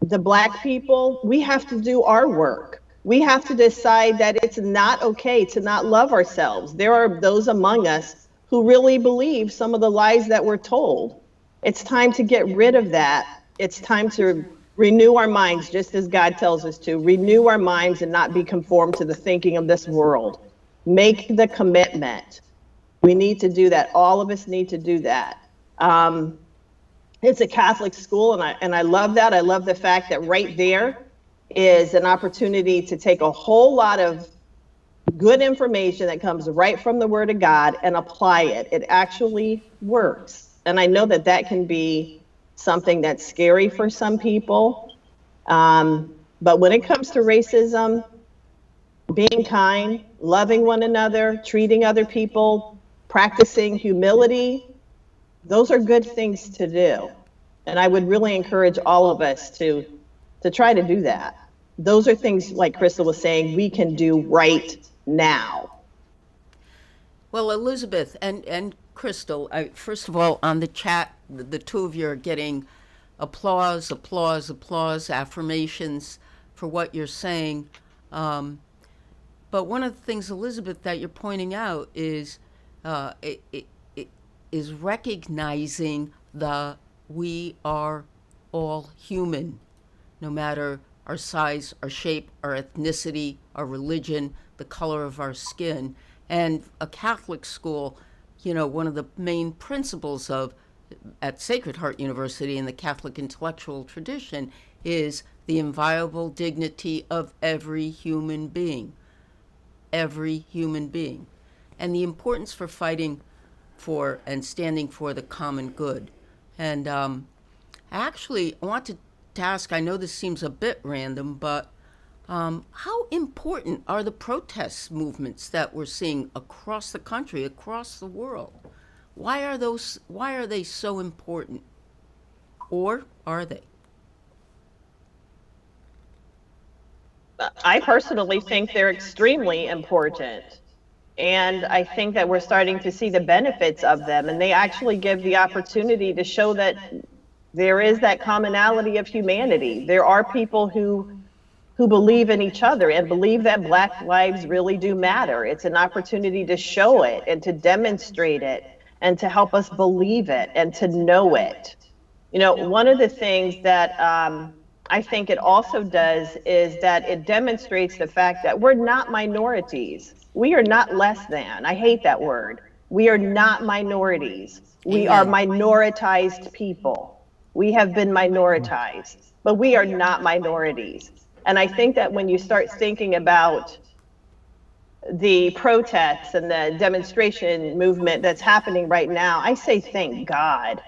the Black people, we have to do our work. We have to decide that it's not okay to not love ourselves. There are those among us who really believe some of the lies that we're told. It's time to get rid of that. It's time to renew our minds, just as God tells us to. Renew our minds and not be conformed to the thinking of this world. Make the commitment. We need to do that. All of us need to do that. It's a Catholic school, and I love that. I love the fact that right there is an opportunity to take a whole lot of good information that comes right from the Word of God and apply it. It actually works. And I know that that can be something that's scary for some people. But when it comes to racism, being kind, loving one another, treating other people, practicing humility, those are good things to do. And I would really encourage all of us to try to do that. Those are things, like Crystal was saying, we can do right now. Well, Elizabeth and Crystal, first of all, on the chat, the two of you are getting applause, affirmations for what you're saying. But one of the things, Elizabeth, that you're pointing out is is recognizing that we are all human, no matter our size, our shape, our ethnicity, our religion, the color of our skin. And a Catholic school, one of the main principles at Sacred Heart University in the Catholic intellectual tradition is the inviolable dignity of every human being. Every human being. And the importance for fighting for and standing for the common good. And I actually want to ask, I know this seems a bit random, but how important are the protest movements that we're seeing across the country, across the world? Why are they so important? Or are they? I personally think they're extremely important. And I think that we're starting to see the benefits of them. And they actually give the opportunity to show that there is that commonality of humanity. There are people who believe in each other and believe that Black lives really do matter. It's an opportunity to show it and to demonstrate it and to help us believe it and to know it. One of the things that I think it also does is that it demonstrates the fact that we're not minorities. We are not less than. I hate that word. We are not minorities. We are minoritized people. We have been minoritized, but we are not minorities. And I think that when you start thinking about the protests and the demonstration movement that's happening right now, I say thank God.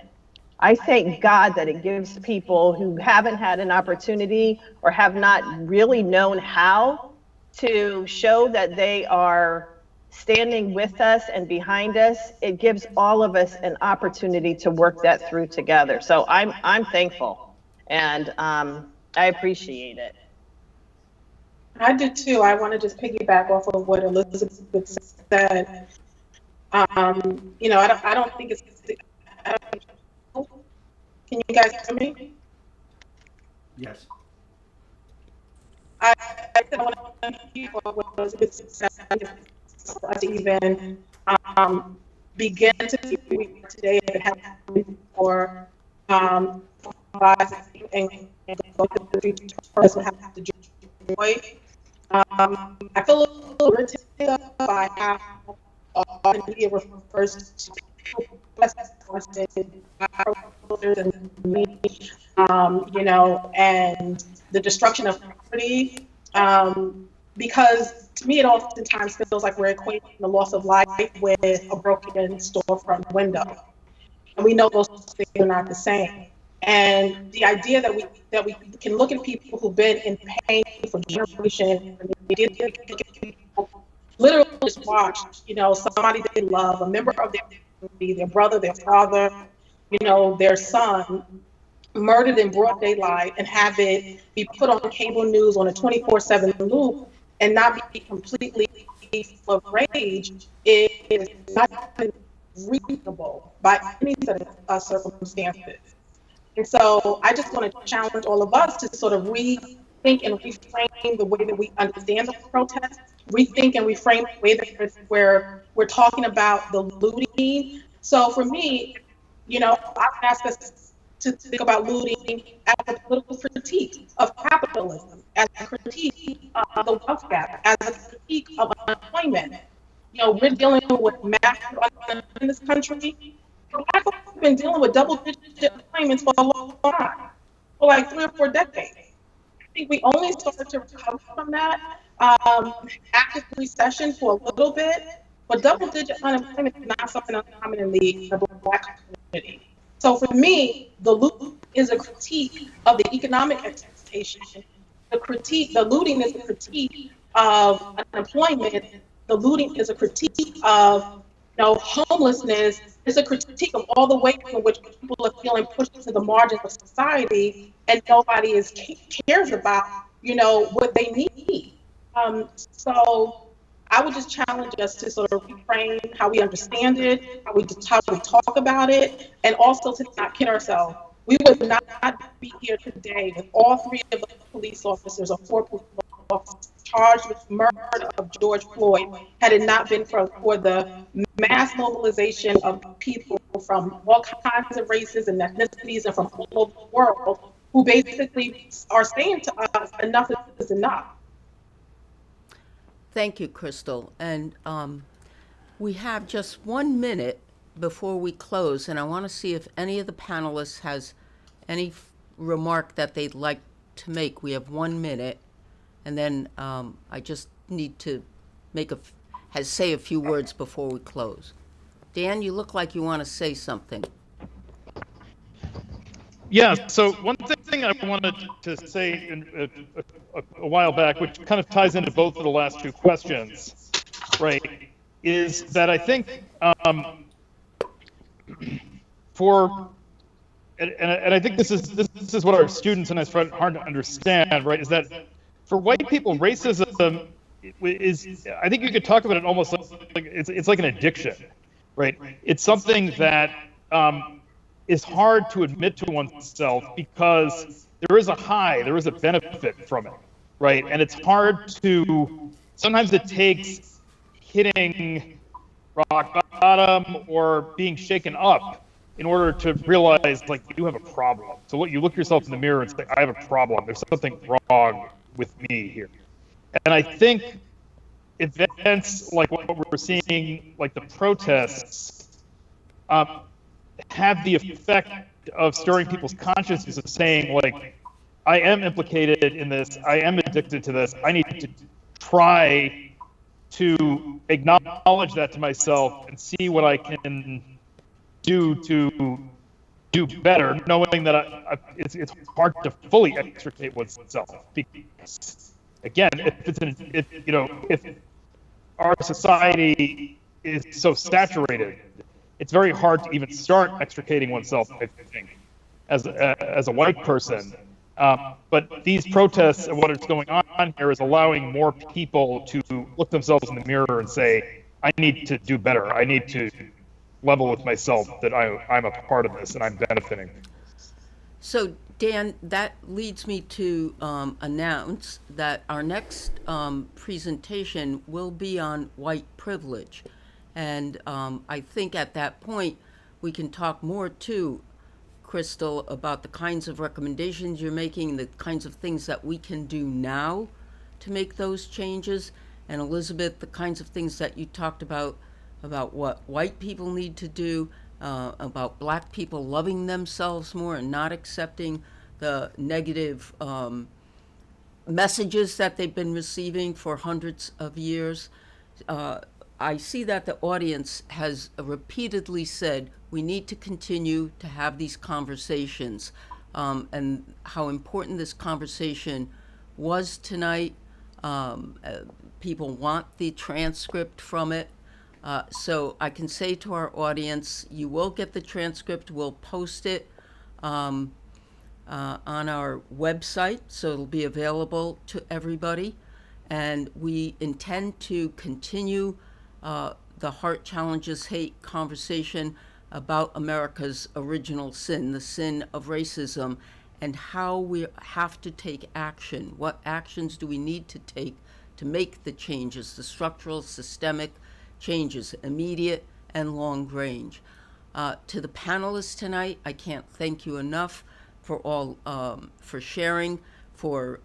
I thank God that it gives people who haven't had an opportunity or have not really known how to show that they are standing with us and behind us. It gives all of us an opportunity to work that through together. So I'm thankful, and I appreciate it. I do too. I want to just piggyback off of what Elizabeth said. I don't think it's. Can you guys hear me? Yes. I want to hear what Elizabeth said for us to even begin to see who we are today and have for lives and go through the will have to joy. I feel a little irritated by how the media refers to people less trusted, and me, and the destruction of property. Because to me, it oftentimes feels like we're equating the loss of life with a broken storefront window, and we know those things are not the same. And the idea that we can look at people who've been in pain for generations, and the idea that we can people literally just watch, somebody they love, a member of their family, their brother, their father, their son, murdered in broad daylight, and have it be put on cable news on a 24/7 loop and not be completely full of rage is not reasonable by any set of circumstances. And so I just want to challenge all of us to sort of rethink and reframe the way that we understand the protest, rethink and reframe the way that we're talking about the looting. So for me, I ask us to think about looting as a political critique of capitalism, as a critique of the wealth gap, as a critique of unemployment. We're dealing with massive unemployment in this country. Black folks have been dealing with double-digit unemployment for a long time, for like 3 or 4 decades. I think we only started to recover from that after the recession for a little bit, but double-digit unemployment is not something uncommon in the Black community. So for me, the loot is a critique of the economic expectation. The looting is a critique of unemployment. The looting is a critique of homelessness. It's a critique of all the ways in which people are feeling pushed to the margins of society, and nobody cares about what they need. So I would just challenge us to sort of reframe how we understand it, how we talk about it, and also to not kid ourselves. We would not be here today with all 3 of the police officers or 4 police officers charged with murder of George Floyd had it not been for the mass mobilization of people from all kinds of races and ethnicities and from all over the world who basically are saying to us, enough is enough. Thank you, Crystal. And we have just 1 minute before we close, and I want to see if any of the panelists has any remark that they'd like to make. We have 1 minute, and then I just need to say a few words before we close. Dan, you look like you want to say something. Yeah, so one thing I wanted to say a while back, which kind of ties into both of the last 2 questions, right, is that I think and I think this is what our students and I find hard to understand, right, is that for white people, racism is, I think you could talk about it almost like it's like an addiction, right? It's something that is hard to admit to oneself because there is a high, there is a benefit from it, right? And it's hard to, sometimes it takes hitting rock bottom or being shaken up in order to realize, like, you have a problem. So what you look yourself in the mirror and say, I have a problem. There's something wrong with me here. And I think events like what we're seeing, like the protests, have the effect of stirring people's consciousness of saying, like, I am implicated in this. I am addicted to this. I need to try to acknowledge that to myself and see what I can do to do better, knowing that it's hard to fully extricate oneself. Because, again, if our society is so saturated, it's very hard to even start extricating oneself, I think, as a white person. But these protests and what is going on here is allowing more people to look themselves in the mirror and say, I need to do better. I need to level with myself that I'm a part of this and I'm benefiting. So, Dan, that leads me to announce that our next presentation will be on white privilege. And I think at that point, we can talk more too, Crystal, about the kinds of recommendations you're making, the kinds of things that we can do now to make those changes. And Elizabeth, the kinds of things that you talked about what white people need to do, about black people loving themselves more and not accepting the negative messages that they've been receiving for hundreds of years. I see that the audience has repeatedly said we need to continue to have these conversations, and how important this conversation was tonight. People want the transcript from it. So I can say to our audience, you will get the transcript. We'll post it on our website, so it'll be available to everybody. And we intend to continue the Heart Challenges Hate conversation about America's original sin, the sin of racism, and how we have to take action. What actions do we need to take to make the changes, the structural, systemic changes, immediate and long range. To the panelists tonight, I can't thank you enough for all, for sharing, for,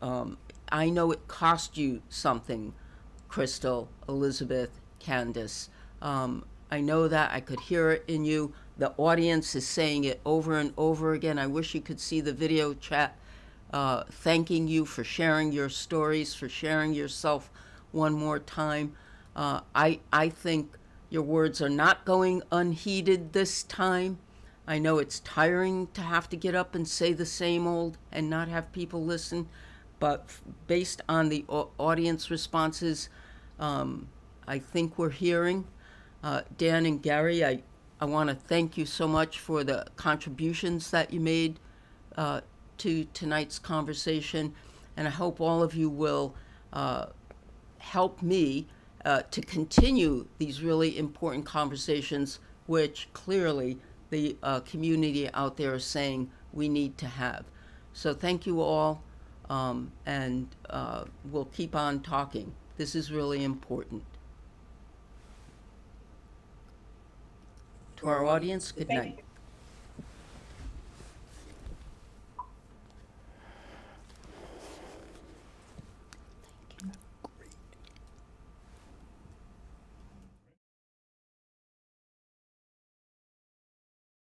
I know it cost you something, Crystal, Elizabeth, Candace. I know that, I could hear it in you. The audience is saying it over and over again. I wish you could see the video chat, thanking you for sharing your stories, for sharing yourself one more time. I think your words are not going unheeded this time. I know it's tiring to have to get up and say the same old and not have people listen, but based on the audience responses, I think we're hearing. Dan and Gary, I want to thank you so much for the contributions that you made to tonight's conversation, and I hope all of you will help me to continue these really important conversations, which clearly the community out there is saying we need to have. So thank you all, and we'll keep on talking. This is really important. To our audience, good night.